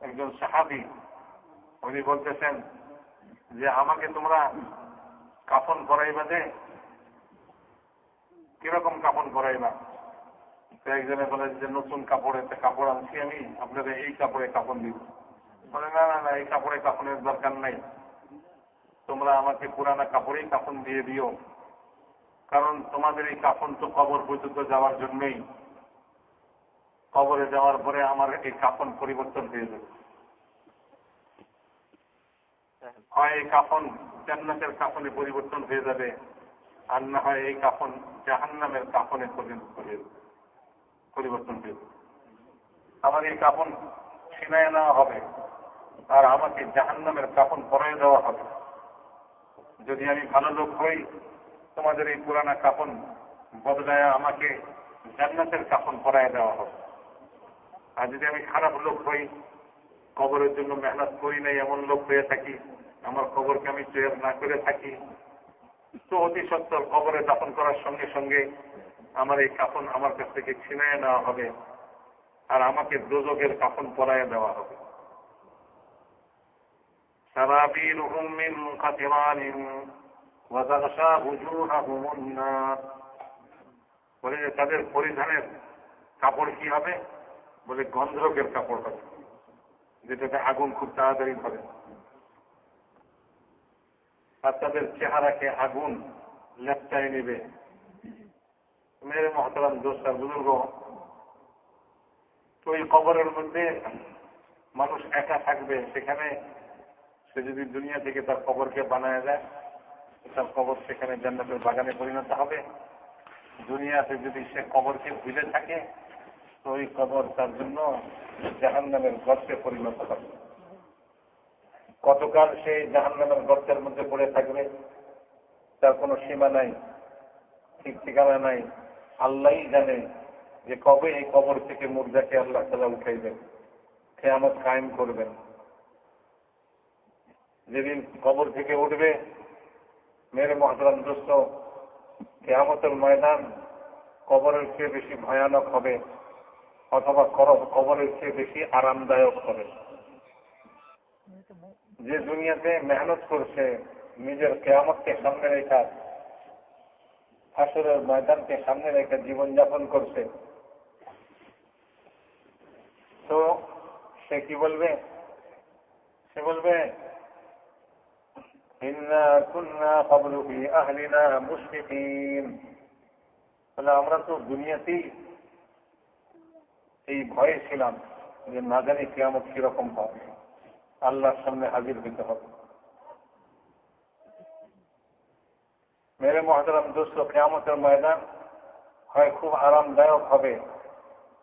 একজন সাহাবী উনি বলতেছেন যে আমাকে তোমরা কাফন পরাইবা, যে কিরকম কাফন পরাইবা? একজনে বলে যে নতুন কাপড় আনছি আমি, আপনাদের এই কাপড়ে কাফন দিব। বলে না না না, এই কাপড়ে কাফনের দরকার নাই, তোমরা আমাকে পুরানা কাপড়েই কাফন দিয়ে দিও, কারণ তোমাদের এই কাফন তো কবর পর্যন্ত যাওয়ার জন্যই, কবরে যাওয়ার পরে আমার এই কাফন পরিবর্তন হয়ে যাবে। হয় এই কাফন জান্নাতের কাফনে পরিবর্তন হয়ে যাবে, আর না হয় এই কাফন জাহান্নামের কাফনে পরিবর্তন হয়ে যাবে। আমার এই কাফন ছিনায় নেওয়া হবে আর আমাকে জাহান্নামের কাফন পরায় দেওয়া হবে। যদি আমি ভালো লোক হই, তোমাদের এই পুরানা কাফন বদলায় আমাকে জান্নাতের কাফন পরায় দেওয়া হবে। আর যদি আমি খারাপ লোক হই, কবরের জন্য মেহনত করি নাই এমন লোক হয়ে থাকি, আমার কবরকে আমি তৈরি না করে থাকি, তো অতি সত্তর কবরে দাফন করার সঙ্গে সঙ্গে আমার এই কাফন আমার কাছ থেকে ছিনায় নেওয়া হবে আর আমাকে দোজখের কাফন পরায় দেওয়া হবে। সারাবিলুহুম মিন কাতিরানিন ওয়া তাগশা উজুহাহুমুন নার। বলে যে তাদের পরিধানের কাপড় কি হবে? বলে গন্ধকের কাপড় হবে, যেটাতে আগুন খুব তাড়াতাড়ি ধরে। আর তাদের চেহারাকে আগুন লেপটাই নেবে। মেরে মহতারাম দোস্ত আর বুজুর্গ, তো এই কবরের মধ্যে মানুষ একা থাকবে, সেখানে সে যদি দুনিয়া থেকে তার কবরকে বানায় দেয়, তার কবর সেখানে জান্নাতের বাগানে পরিণত হবে। দুনিয়াতে যদি সে কবরকে ভুলে থাকে, তো ওই কবর তার জন্য জাহান্নামের গর্তে পরিণত হবে। কতকাল সেই জাহান্নামের গর্তের মধ্যে পড়ে থাকবে তার কোনো সীমা নাই, ঠিক ঠিকানা নাই। আল্লাহই জানে যে কবে এই কবর থেকে মুর্দাকে আল্লাহ তাআলা উঠাইবেন, কিয়ামত কায়েম করবেন। যেদিন কবর থেকে উঠবে, মেরে মহতারাম দোস্ত, কিয়ামতের ময়দান কবরের চেয়ে বেশি ভয়ানক হবে, অথবা কবরের চেয়ে বেশি আরামদায়ক হবে। যে দুনিয়াতে মেহনত করছে, নিজের কিয়ামতকে সামনে রেখা, হাসরের ময়দানকে সামনে রেখে জীবনযাপন করছে, তো সে কি বলবে? সে বলবে ইন্না কুন্না ক্বাবলু ফি আহলিনা মুশফিকিন। তাহলে আমরা তো দুনিয়াতেই এই ভয়ে ছিলাম যে না জানি কিয়ামত কিরকম হবে, আল্লাহর সামনে হাজির হতে হবে। মেরে মহতারাম দোস্ত, কিয়ামতের ময়দান হয় খুব আরামদায়ক হবে,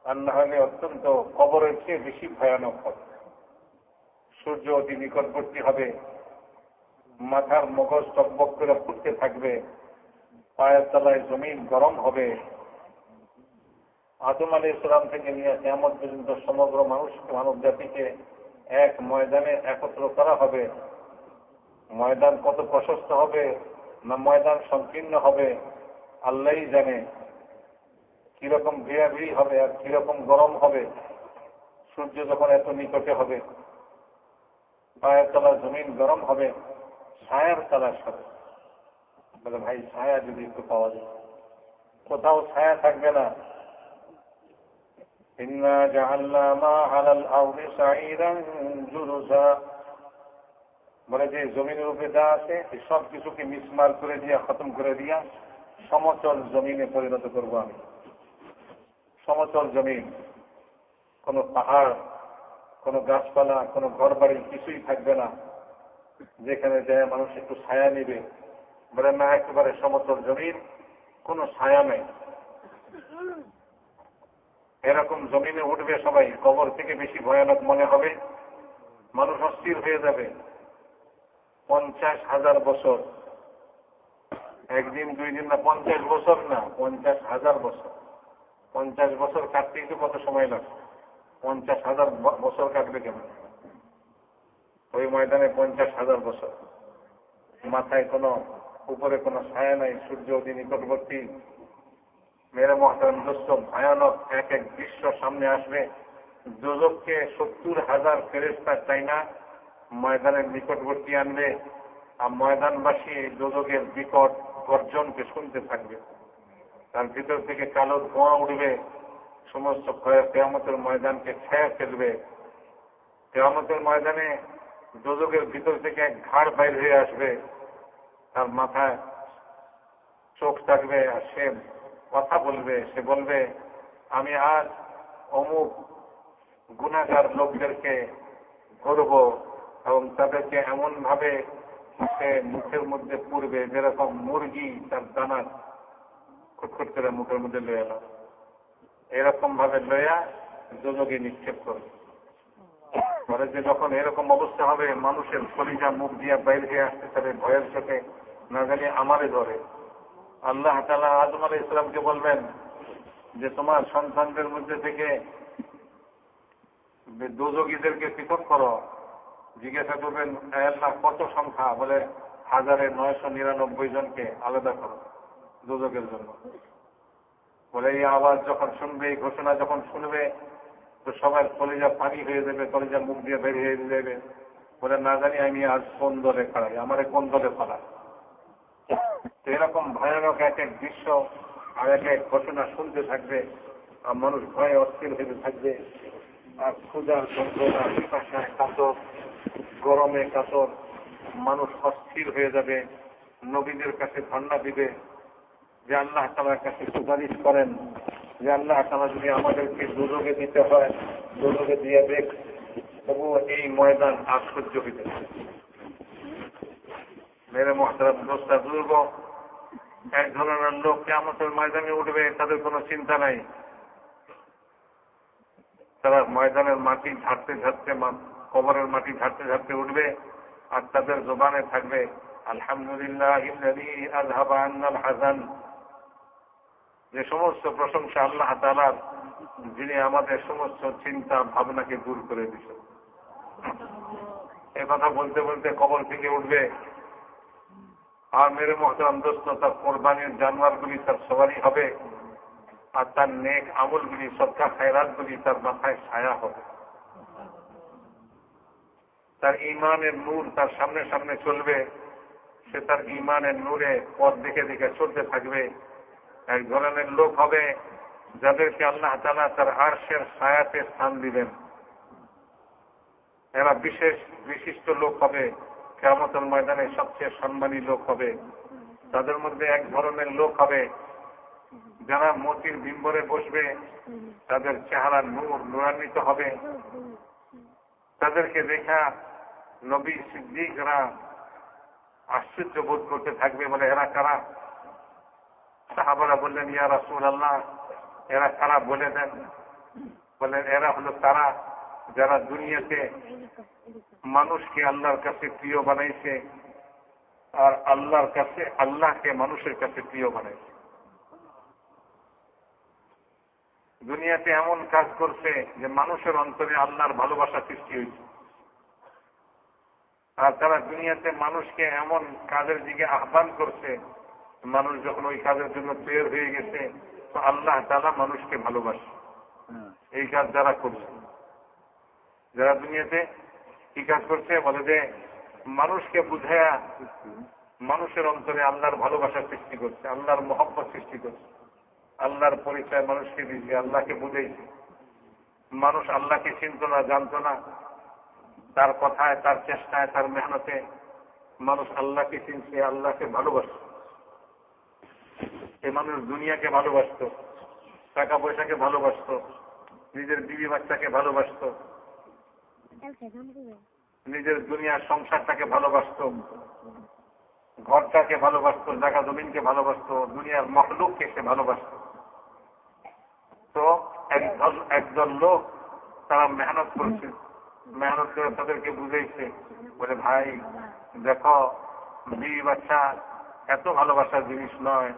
আর না হলে অত্যন্ত কবরের চেয়ে বেশি ভয়ানক হবে। সূর্য অতি নিকটবর্তী হবে, মাথার মগজ টকবক করে ফুটতে থাকবে, পায়ের তলায় জমিন গরম হবে। আদম আলাইহিস সালাম থেকে নিয়ে কিয়ামত পর্যন্ত সমগ্র মানব জাতিকে এক ময়দানে একত্র করা হবে। ময়দান কত প্রশস্ত হবে না ময়দান সংকীর্ণ হবে আল্লাহই জানে। কিরকম ভিড়াভিড়ি হবে আর কিরকম গরম হবে সূর্য যখন এত নিকটে হবে, পায়ের তলা জমিন গরম হবে, ছায়ার তালাশ করে। বলে ভাই ছায়া যদি একটু পাওয়া যায়, কোথাও ছায়া থাকবে না। ইন্না জাআলনা মা আলাল আরদি সাঈরান জুরুজা, বলে যে জমিনের উপরে যা আছে সব কিছুকে মিসমার করে দিয়া, খতম করে দিয়া সমতল জমিনে পরিণত করবো আমি। সমতল জমিন, কোন পাহাড়, কোন গাছপালা, কোন ঘর বাড়ি কিছুই থাকবে না, যেখানে যায় মানুষ একটু ছায়া নিবে। বলে না, একেবারে সমতল জমিন, কোন ছায়া নেই। এরকম জমিনে উঠবে সবাই, কবর থেকে বেশি ভয়ানক মনে হবে, মানুষ অস্থির হয়ে যাবে। 50,000 বছর, একদিন দুই দিন না, 50 বছর না, 50,000 বছর। 50 বছর কাটতেই তো কত সময় লাগবে, 50,000 বছর কাটবে কেমন? ওই ময়দানে 50,000 বছর, মাথায় কোনো, উপরে কোনো ছায়া নাই, সূর্য অতি নিকটবর্তী। মেরে মহতারাম দোস্ত, ভয়ানক এক এক দৃশ্য সামনে আসবে। দোজখকে 70,000 ফেরেশতা চাইনা ময়দানের নিকটবর্তী আনবে, আর ময়দানবাসী দোজখের বিকট গর্জনকে শুনতে থাকবে। তার ভিতর থেকে কালো ধোঁয়া উঠবে, সমস্ত কিয়ামতের ময়দানকে খেয়ে ফেলবে। কিয়ামতের ময়দানে দোজখের ভিতর থেকে এক ঘাড় বাইর হয়ে আসবে, তার মাথায় চোখ থাকবে, আর সে কথা বলবে। সে বলবে, আমি আজ অমুক গুনাহগার লোকদেরকে ধরব এবং তাদেরকে এমন ভাবে সে মুখের মধ্যে পুরবে যেরকম মুরগি তার দানা খুটখুট করে মুখের মধ্যে লয়ে এল, এরকম ভাবে লয়া দোজখে নিক্ষেপ করবে। পরে যে যখন এরকম অবস্থা হবে, মানুষের কলিজা মুখ দিয়া বাইরে হয়ে আসতে পারে ভয়ের চোখে, না জানি আমারে ধরে। আল্লাহ তাআলা আদম আলাইহিস সালামকে বলবেন যে তোমার সন্তানদের মধ্যে থেকে দোজখীদেরকে পৃথক করো। জিজ্ঞাসা করবেন, আল্লাহ কত সংখ্যা? বলে 1999 জনকে আলাদা করো দোজখের জন্য। বলে এই আওয়াজ যখন শুনবে, এই ঘোষণা যখন শুনবে, তো সবার কলিজা পানি হয়ে যাবে, কলিজা মুখ দিয়ে বের হয়ে যাবে। বলে না জানি আমি আজ কোন দলে খাড়াই, আমারে কোন দলে পালাই। এরকম ভয়ানক এক এক দৃশ্য আর এক এক ঘটনা শুনতে থাকবে, আর মানুষ ভয়ে অস্থির হতে থাকবে। আর ক্ষুধার যন্ত্রণা, পিপাসায় কাতর, গরমে কাতর, মানুষ অস্থির হয়ে যাবে। নবীদের কাছে ধর্ণা দিবে যে আল্লাহ তাআলার কাছে সুপারিশ করেন যে আল্লাহ তাআলা যদি আমাদেরকে দোজখে দিতে হয়, দোজখে দিয়ে দেখ, তবুও এই ময়দান আর সহ্য হইতে পারে। মেরে মহতারাম দোস্ত বুজুর্গ, এক ধরনের লোক কিয়ামতের ময়দানে উঠবে, তাদের কোনো চিন্তা নাই। তারা ময়দানের মাটি ঝাড়তে ঝাড়তে, কবরের মাটি ঝাড়তে ঝাড়তে উঠবে, আর তাদের জবানে থাকবে আলহামদুলিল্লাহিল্লাযী আযহাবা আন্নাল হাযান, যে সমস্ত প্রশংসা আল্লাহ তাআলার, যিনি আমাদের সমস্ত চিন্তা ভাবনাকে দূর করে দিয়েছেন। এ কথা বলতে বলতে কবর থেকে উঠবে, আর মেরে মহতারাম দোস্ত, তার কোরবানির জানোয়ারগুলি তার সবারই হবে, আর তার নেক আমলগুলি, সদকা খায়রাতগুলি তার মাথায় ছায়া হবে। তার ঈমানের নূর তার সামনে সামনে চলবে, সে তার ঈমানের নূরে পথ দেখে দেখে চলতে থাকবে। এক ধরনের লোক হবে যাদেরকে আল্লাহ তাআলা তার আরশের ছায়াতে স্থান দিবেন। এরা বিশেষ বিশিষ্ট লোক হবে, কিয়ামতের ময়দানে সবচেয়ে সম্মানী লোক হবে। তাদের মধ্যে এক ধরনের লোক হবে যারা মতির বিম্বরে বসবে, তাদের চেহারা নূরান্বিত হবে। তাদেরকে দেখা নবী সিদ্দিকরা আশ্চর্য বোধ করতে থাকবে, বলে এরা কারা? সাহাবারা বললেন, ইয়া রাসূলুল্লাহ, এরা কারা বলে দেন। বলেন, এরা হলো তারা যারা দুনিয়াতে মানুষকে আল্লাহর কাছে প্রিয় বানাইছে, আর আল্লাহর কাছে আল্লাহকে মানুষের কাছে প্রিয় বানাইছে। দুনিয়াতে এমন কাজ করছে যে মানুষের অন্তরে আল্লাহর ভালোবাসা সৃষ্টি হয়েছে, আর তারা দুনিয়াতে মানুষকে এমন কাজের দিকে আহ্বান করছে, মানুষ যখন ওই কাজের জন্য তৈরি হয়ে গেছে, তো আল্লাহ তাআলা মানুষকে ভালোবাসে। এই কাজ যারা করছে, যারা দুনিয়াতে কি কাজ করছে, বলে যে মানুষকে বুঝায়া মানুষের অন্তরে আল্লাহর ভালোবাসা সৃষ্টি করছে, আল্লাহর মহব্বত সৃষ্টি করছে, আল্লাহর পরিচয় মানুষকে দিয়েছে, আল্লাহকে বুঝেছে। মানুষ আল্লাহকে চিনত না, জানত না। তার কথায়, তার চেষ্টায়, তার মেহনতে মানুষ আল্লাহকে চিনছে, আল্লাহকে ভালোবাসত। এই মানুষ দুনিয়াকে ভালোবাসত, টাকা পয়সাকে ভালোবাসত, নিজের বিবি বাচ্চাকে ভালোবাসত, নিজের দুনিয়ার সংসারটাকে ভালোবাসত, ঘরটাকে ভালোবাসত, জায়গা জমিনকে ভালোবাসত, দুনিয়ার মখলুককে সে ভালোবাসত। তো একজন লোক তারা মেহনত করছে, মেহনত করে তাদেরকে বুঝাইছে, বলে ভাই দেখো, বিবি বাচ্চা এত ভালোবাসার জিনিস নয়,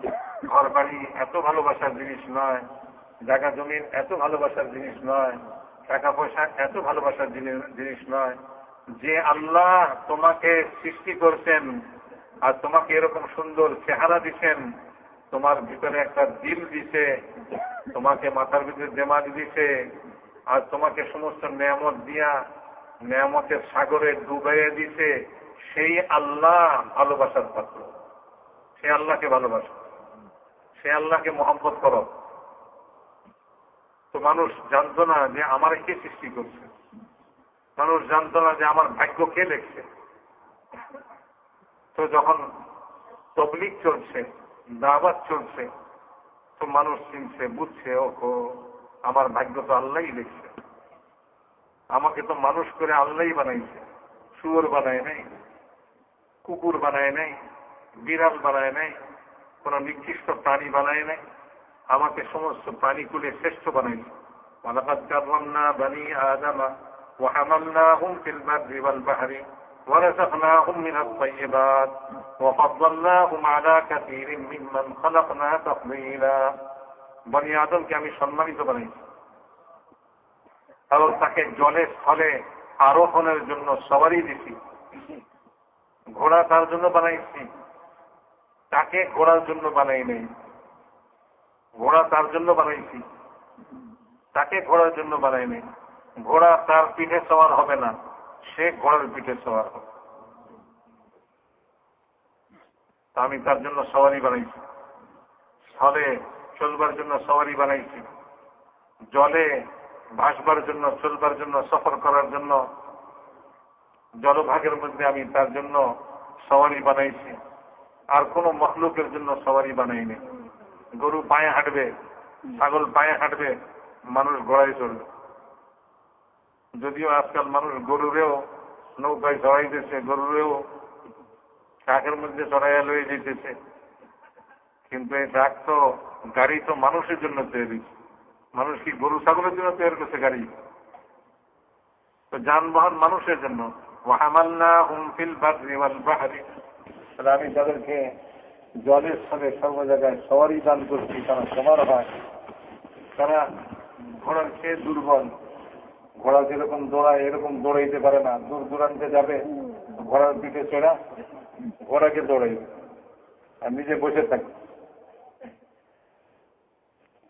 ঘর বাড়ি এত ভালোবাসার জিনিস নয়, জায়গা জমিন এত ভালোবাসার জিনিস নয়, টাকা পয়সা এত ভালোবাসার জিনিস নয়। যে আল্লাহ তোমাকে সৃষ্টি করছেন আর তোমাকে এরকম সুন্দর চেহারা দিচ্ছেন, তোমার ভিতরে একটা দিল দিছে, তোমাকে মাথার ভিতরে দেমাগ দিছে, আর তোমাকে সমস্ত নেয়ামত দিয়া নেয়ামতের সাগরে ডুবাইয়ে দিছে, সেই আল্লাহ ভালোবাসার পাত্র। সে আল্লাহকে ভালোবাসো, সে আল্লাহকে মহব্বত করো। তো মানুষ জানতো না যে আমার কে সৃষ্টি করছে, মানুষ জানতো না যে আমার ভাগ্য কে লেখছে। তো যখন তবলিগ চলছে, দাওয়াত চলছে, তো মানুষ চিনছে, বুঝছে, ওহো আমার ভাগ্য তো আল্লাহই লিখছে, আমাকে তো মানুষ করে আল্লাহই বানাইছে। শুয়োর বানায় নাই, কুকুর বানায় নাই, বিড়াল বানায় নাই, কোন নির্দিষ্ট প্রাণী বানায় নাই, আমাকে সমস্ত প্রাণীকুলে শ্রেষ্ঠ বানাইছে। ওয়ালাকাদ কাররামনা বানি আদামা ওয়া হামালনাহুম ফিল বাররি ওয়াল বাহরি ওয়া রাযাকনাহুম মিনাত তাইয়্যিবাত ওয়া ফাদ্দালনাহুম আলা কাসীরিন মিম্মান খালাকনা তাফদীলা। বনি আদমকে আমি সম্মানিত বানাইছি, এবং তাকে জলে স্থলে আরোহণের জন্য সওয়ারি দিছি। ঘোড়া তার জন্য বানাইছি, তাকে ঘোড়ার জন্য বানাই নাই। ঘোড়া তার জন্য বানাইছি, তাকে ঘোড়ার জন্য বানাই নাই। ঘোড়া তার পিঠে সওয়ার হবে না, সে ঘোড়ার পিঠে সওয়ার হবে। আমি তার জন্য সওয়ারি বানাইছি, স্থলে চলবার জন্য সওয়ারি বানাইছি, জলে ভাসবার জন্য, চলবার জন্য, সফর করার জন্য জলভাগের মধ্যে আমি তার জন্য সওয়ারি বানাইছি। আর কোন মখলুকের জন্য সওয়ারি বানাইনি। গরু পায়ে হাঁটবে, ছাগল পায়ে হাঁটবে, মানুষ ঘোড়ায় চলবে। যদিও আজকাল মানুষ গরুরেও নৌকায় চড়াইতেছে, গরুরেও ট্রাকের মধ্যে চড়াইয়া লয়ে যেতেছে, কিন্তু এই ট্রাক তো, গাড়ি তো মানুষের জন্য তৈরি। মানুষ কি গরু ছাগলের জন্য তৈরি করছে গাড়ি? তো যানবাহন মানুষের জন্য। ওয়াহামালনাহুম ফিল বাররি ওয়াল বাহরি, আমি তাদেরকে জলের স্থলে সর্ব জায়গায় সওয়ারি দান করছি, তারা সবার হয়। তারা ঘোড়ার চেয়ে দুর্বল, ঘোড়া যেরকম দৌড়ায় এরকম দৌড়াইতে পারে না। দূর দূরান্তে যাবে, ঘোড়ার পিঠে চড়া ঘোড়াকে দৌড়াইবে আর নিজে বসে থাকবে।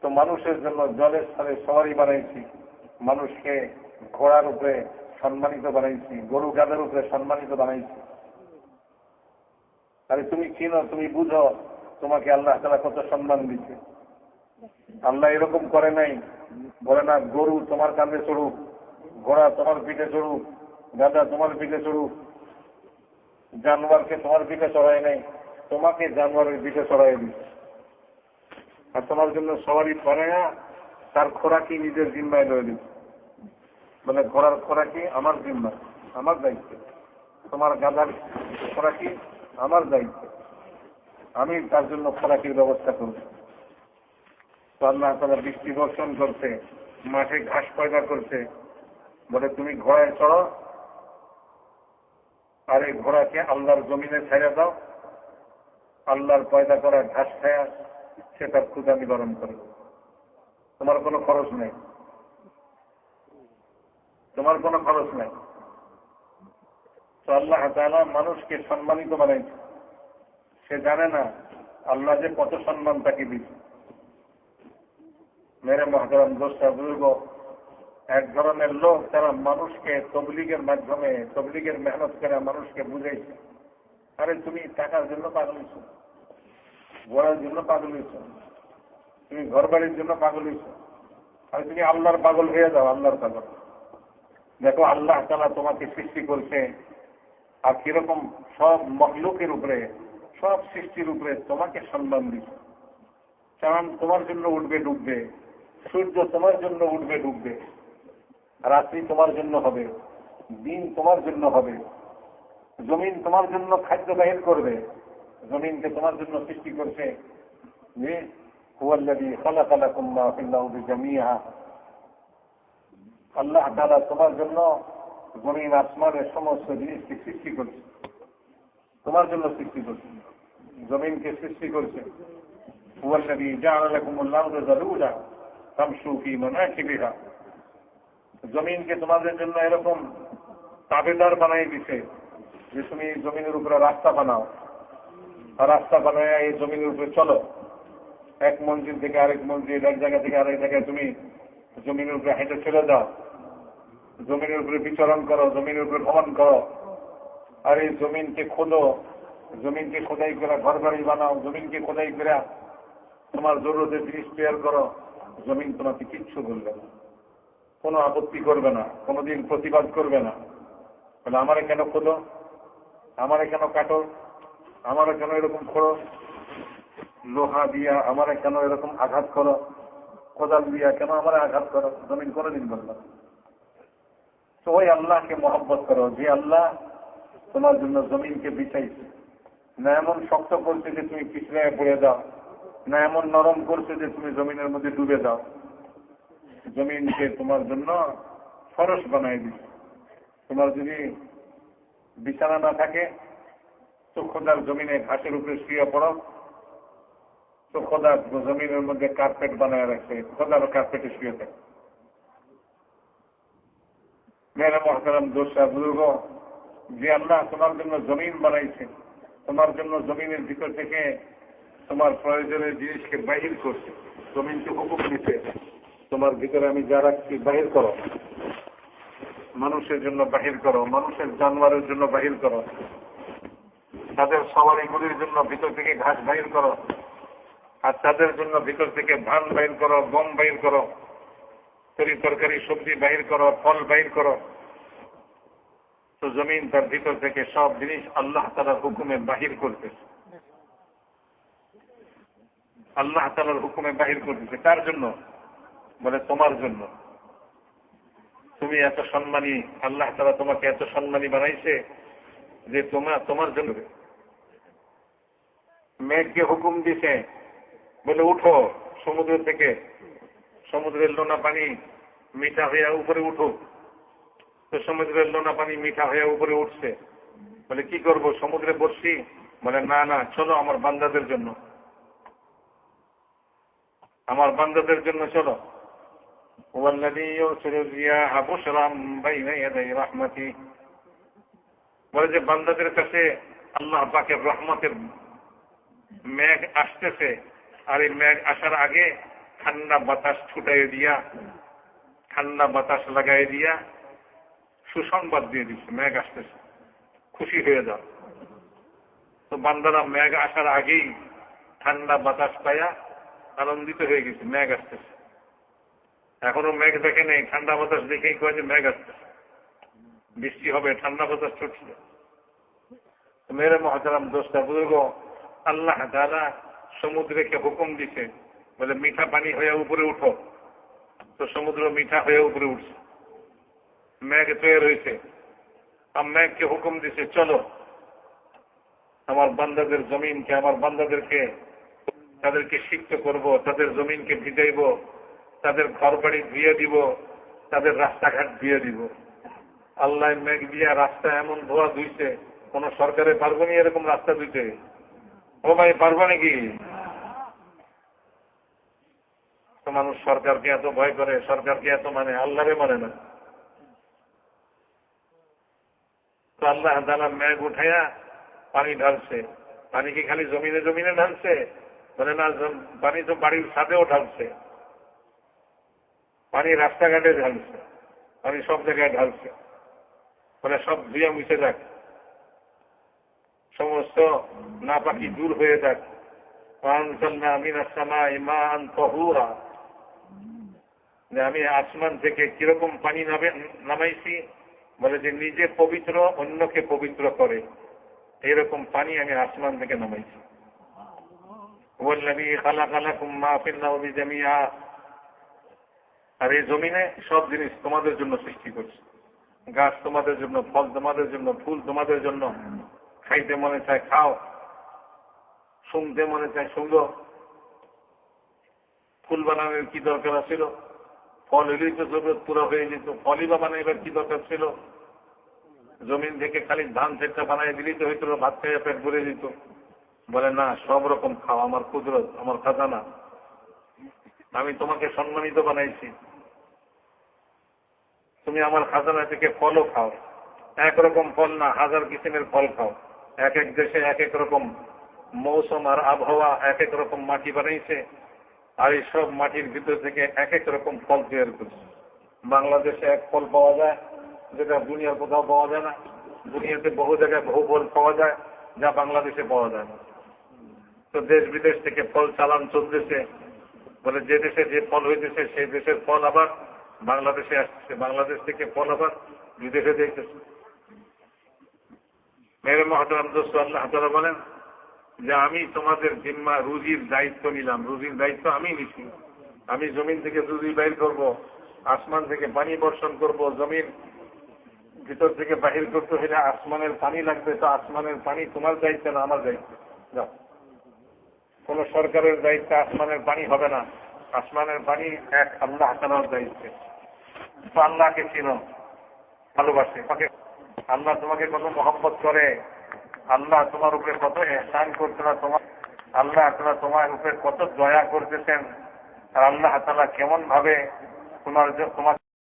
তো মানুষের জন্য জলের স্থলে সওয়ারি বানাইছি, মানুষকে ঘোড়ার উপরে সম্মানিত বানাইছি, গরু গাধার উপরে সম্মানিত বানাইছি। আরে তুমি চিনো, তুমি বুঝো, তোমাকে আল্লাহ তাআলা কত সম্মান দিচ্ছে। আল্লাহ এরকম করে নাই, বলে না গরু তোমার কাঁধে চড়ুক, ঘোড়া তোমার পিঠে চড়ুক, গাধা তোমার পিঠে চড়ুক। জানোয়ারকে তোমার পিঠে চড়ায় নাই, তোমাকে জানোয়ারের পিঠে চড়াই দিচ্ছে। আর তোমার জন্য সওয়ারি বানায়া তার খোরাকি নিজের জিম্মায় রয়ে দিচ্ছে। বলে ঘোড়ার খোরাকি আমার জিম্মা, আমার দায়িত্ব। তোমার গাধার খোরাকি আমার দায়িত্ব, আমি তার জন্য খোরাকির ব্যবস্থা করব। তো আল্লাহ তাআলা বৃষ্টি বর্ষণ করছে, মাঠে ঘাস পয়দা করছে, বলে তুমি ঘোড়ায় চড়ো, আর এই ঘোড়াকে আল্লাহর জমিনে ছেড়ে দাও, আল্লাহর পয়দা করা ঘাস খায়া সে তার ক্ষুধা নিবারণ করে। তোমার কোনো খরচ নেই, তোমার কোনো খরচ নেই। তো আল্লাহ তাআলা মানুষকে সম্মানিত বানাইছে। সে জানে না আল্লাহ যে কত সম্মান তাকে দিচ্ছে। মেরে মহতারাম দোস্ত বুজুর্গ, এক ধরনের লোক তারা মানুষকে তবলিগের মাধ্যমে তবলিগের মেহনত করে মানুষকে বুঝাইছে, আরে তুমি টাকার জন্য পাগল হইছ, ঘোড়ার জন্য পাগল হইছ, তুমি ঘর বাড়ির জন্য পাগল হইছ, আর তুমি আল্লাহর পাগল হয়ে যাও, আল্লাহর পাগল। দেখো আল্লাহ তাআলা তোমাকে সৃষ্টি করছে, আর কিরকম সব মখলুকের উপরে, সব সৃষ্টির উপরে তোমাকে সম্মান দিচ্ছে। চাঁদ তোমার জন্য উঠবে ডুববে, সূর্য তোমার জন্য উঠবে ডুববে, রাত্রি তোমার জন্য হবে, দিন তোমার জন্য হবে, জমিন তোমার জন্য খাদ্য বাহির করবে। জমিনকে তোমার জন্য সৃষ্টি করছে যে হুয়াল্লাযী খালাকা লাকুম মা ফিল আরদি জামিআ। আল্লাহ তাআলা তোমার জন্য জমিন আসমানের সমস্ত জিনিসকে সৃষ্টি করছে, তোমার জন্য সৃষ্টি করছে, জমিনকে সৃষ্টি করছে। হুয়াল্লাযী জাআলা লাকুমুল আরদা যালুলা ফামশু ফী মানাকিবিহা। জমিনকে তোমাদের জন্য এরকম তাবেদার বানাই দিছে যে তুমি জমিনের উপরে রাস্তা বানাও, আর রাস্তা বানায় এই জমিনের উপরে চলো, এক মঞ্জিল থেকে আরেক মঞ্জিল, এক জায়গা থেকে আরেক জায়গায় তুমি জমিনের উপরে হেঁটে চলে যাও, জমিনের উপরে বিচরণ করো, জমিনের উপরে ভ্রমণ করো। আর এই জমিনকে খোদো, জমিনকে খোদাই করে ঘর বাড়ি বানাও, জমিনকে খোদাই করে তোমার জরুরতের জিনিস তৈরি করো। জমিন তোমাকে কিচ্ছু বলবে না, কোনো আপত্তি করবে না, কোনোদিন প্রতিবাদ করবে না। তাহলে আমারে কেন খোদো, আমারে কেন কাটো, আমারে কেন এরকম করো, লোহা দিয়া আমারে কেন এরকম আঘাত করো, কোদাল দিয়া কেন আমারে আঘাত করো, জমিন কোনোদিন বলবে না। তো ওই আল্লাহকে মহব্বত করো যে আল্লাহ তোমার জন্য জমিনকে বিছাইছে, না এমন শক্ত করছে যে তুমি পিছলে পড়ে যাও, না এমন নরম করছে যে তুমি জমিনের মধ্যে ডুবে যাও। জমিনকে তোমার জন্য ফরশ বানাই দিচ্ছে। তোমার যদি বিছানা না থাকে তো খোদার জমিনে ঘাসের উপরে শুয়ে পড়ো, তো খোদার জমিনের মধ্যে কার্পেট বানায় রাখছে, খোদার কার্পেটে শুয়ে থাকে। মেরে মহতারাম দোষা বুজুর্গ, যে আল্লাহ তোমার জন্য জমিন বানাইছে, তোমার জন্য জমিনের ভিতর থেকে তোমার প্রয়োজনের জিনিসকে বাহির করছে, জমিনকে হুকুম দিতে তোমার ভিতরে আমি যা রাখছি বাহির করো, মানুষের জন্য বাহির করো, মানুষের জানোয়ারের জন্য বাহির করো, তাদের সওয়ারিগুলির জন্য ভিতর থেকে ঘাস বাহির করো, আর তাদের জন্য ভিতর থেকে ধান বাহির করো, গম বাহির করো, তরি তরকারি সবজি বাহির করো, ফল বাহির করো। তো জমিন তার ভিতর থেকে সব জিনিস আল্লাহ তাআলার হুকুমে বাহির করতেছে, আল্লাহ তাআলার হুকুমে বাহির করতেছে। কার জন্য? বলে তোমার জন্য। তুমি এত সম্মানী, আল্লাহ তাআলা তোমাকে এত সম্মানী বানাইছে যে তোমার জন্য। মেঘকে হুকুম দিছে, বলে উঠো সমুদ্র থেকে, সমুদ্রের লোনা পানি মিঠা হইয়া উপরে উঠো। তো সমুদ্রের লোনা পানি মিঠা হইয়া উপরে উঠছে, বলে কি করব, সমুদ্রে বসছি? বলে না না, চলো আমার বান্দাদের জন্য, আমার বান্দাদের জন্য চলো। ওয়াল্লাযী ইউরসিলুর রিয়াহা বুশরাম বাইনা ইয়াদাই রাহমাতি। বলে যে বান্দাদের কাছে আল্লাহ পাকের রহমতের মেঘ আসতেছে, আর এই মেঘ আসার আগে ঠান্ডা বাতাস ছুটাই দিয়া, ঠান্ডা বাতাস লাগাই দিয়া সুসংবাদ দিয়ে দিচ্ছে মেঘ আসতেছে, খুশি হয়ে যাও। তো বান্দারা মেঘ আসার আগেই ঠান্ডা বাতাস পাইয়া আনন্দিত হয়ে গেছে, মেঘ আসতেছে। এখনো মেঘ দেখে নেই, ঠান্ডা বাতাস দেখেই কয় যে মেঘ আসতেছে, বৃষ্টি হবে, ঠান্ডা বাতাস ছুটছে। মেরে মহতারাম দোস্তা বুজুর্গ, আল্লাহ তাআলা সমুদ্রকে হুকুম দিছে, বলে মিঠা পানি হয়ে উপরে উঠো। তো সমুদ্র মিঠা হয়ে উপরে উঠছে, মেঘ তৈরি হয়েছে। আর মেঘকে হুকুম দিছে, চলো আমার বান্দাদের জমিনকে, আমার বান্দাদেরকে, তাদেরকে সিক্ত করব, তাদের জমিনকে ভিজাইব, তাদের ঘর বাড়ি ধুয়ে দিব, তাদের রাস্তাঘাট ধুয়ে দিব। আল্লাহ মেঘ দিয়া রাস্তা এমন ধোয়া ধুইছে, কোন সরকারে পারবো নি এরকম রাস্তা ধুইতে? ও ভাই, পারবো নাকি? তো মানুষ সরকারকে এত ভয় করে, সরকারকে এত মানে, আল্লাহরে মানে না। তো আল্লাহ তাআলা মেঘ উঠাইয়া পানি ঢালছে। পানি কি খালি জমিনে জমিনে ঢালছে? বলে না, পানি তো বাড়ির ছাদেও ঢালছে, পানি রাস্তাঘাটে ঢালছে। পানি সব জায়গায় ঢালছে, বলে সব ধুয়ে মুছে যাক, সমস্ত নাপাকি দূর হয়ে যাক। যে আমি আসমান থেকে কিরকম পানি নামাইছি, বলে যে নিজে পবিত্র অন্যকে পবিত্র করে, এইরকম পানি আমি আসমান থেকে নামাইছি। আর এই জমিনে সব জিনিস তোমাদের জন্য সৃষ্টি করছে, গাছ তোমাদের জন্য, ফল তোমাদের জন্য, ফুল তোমাদের জন্য। খাইতে মনে চায় খাও, শুনতে মনে চায় শুনো। ফুল বানানোর কি দরকার ছিল? ফল এলেই তো জরুরত পুরো হয়ে যেত, ফলই বা বানাইবার কি দরকার ছিল? জমিন থেকে খালি ধান সেটা বানাই দিলেই তো হয়তো ভাত খেয়ে পেট ভরে যেত। বলে না, সব রকম খাও, আমার কুদরত, আমার খাজানা, আমি তোমাকে সম্মানিত বানাইছি, তুমি আমার খাজানা থেকে ফলও খাও। একরকম ফল না, হাজার কিসিমের ফল খাও। এক এক দেশে এক এক রকম মৌসুম আর আবহাওয়া, এক এক রকম মাটি বানাইছে, আর এই সব মাটির ভিতর থেকে এক এক রকম ফল তৈরি করছে। বাংলাদেশে এক ফল পাওয়া যায় যেটা দুনিয়ার কোথাও পাওয়া যায় না। দুনিয়াতে বহু জায়গায় বহু ফল পাওয়া যায় যা বাংলাদেশে পাওয়া যায় না। তো দেশ বিদেশ থেকে ফল চালান চলতেছে, বলে যে দেশে যে ফল হইতেছে সেই দেশের ফল আবার বাংলাদেশে আসছে, বাংলাদেশ থেকে ফল আবার বিদেশে দেখতেছে। মেরে মহতরম দোস্ত, আল্লাহ তাআলা বলেন যে আমি তোমাদের জিম্মা রুজির দায়িত্ব নিলাম, রুজির দায়িত্ব আমি নিছি। আমি জমিন থেকে রুজি বাইর করব, আসমান থেকে পানি বর্ষণ করব। জমিন ভিতর থেকে বাহির করতে হলে আসমানের পানি লাগবে, তো আসমানের পানি তোমার দায়িত্ব না, আমার দায়িত্ব। যাও, কোন সরকারের দায়িত্বে আসমানের পানি হবে না, আসমানের পানি এক আল্লাহ তাআলার দায়িত্বে। তো আল্লাহকে চিনো, ভালোবাসে, আল্লাহ তোমাকে কত মহব্বত করে, আল্লাহ তোমার উপরে কত ইহসান করছে না, আল্লাহ তাআলা তোমার উপরে কত দয়া করতেছেন, আর আল্লাহ তাআলা কেমন ভাবে তোমার